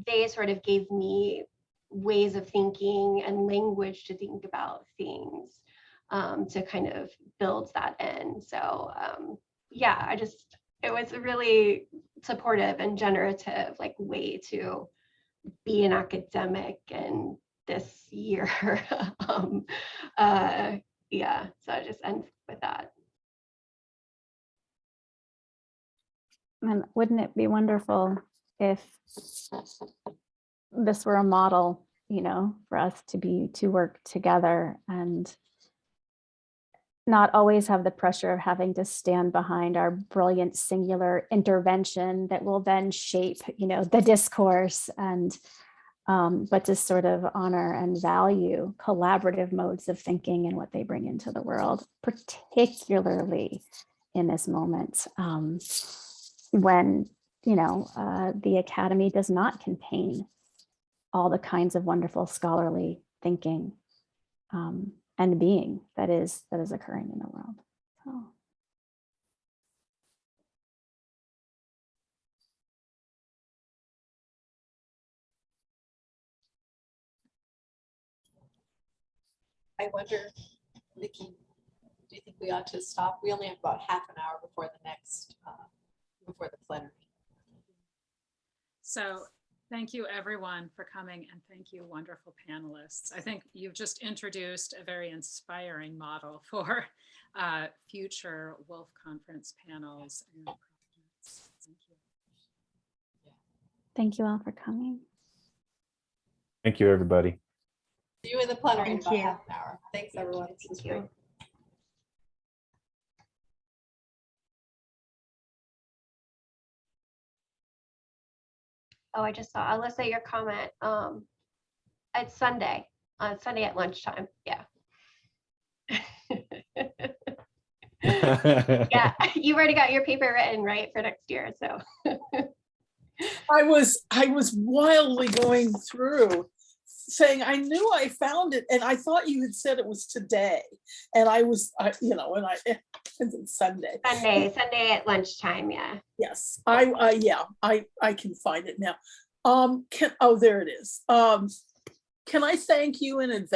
they sort of gave me ways of thinking and language to think about things, to kind of build that in. So yeah, it was a really supportive and generative way to be an academic in this year. Yeah, so I just end with that. And wouldn't it be wonderful if this were a model, for us to work together and not always have the pressure of having to stand behind our brilliant singular intervention that will then shape, the discourse, and but to sort of honor and value collaborative modes of thinking and what they bring into the world, particularly in this moment when the Academy does not contain all the kinds of wonderful scholarly thinking and being that is occurring in the world. So. I wonder, Vicki, do you think we ought to stop? We only have about half an hour before the next, before the plenary. So Thank you, everyone, for coming, and thank you, wonderful panelists. I think you've just introduced a very inspiring model for future Wolf Conference panels and projects. Thank you. Thank you all for coming. Thank you, everybody. See you in the plenary in Thank about you. half an hour. Thanks, everyone. This was Thank you. great. Oh, I just saw, Alyssa, your comment. It's Sunday, on Sunday at lunchtime. Yeah. Yeah, you've already got your paper written, right, for next year, so. I was wildly going through saying, I knew I found it, and I thought you had said it was today. And it's Sunday. Sunday at lunchtime, yeah. Yes, I can find it now. There it is. Can I thank you in advance?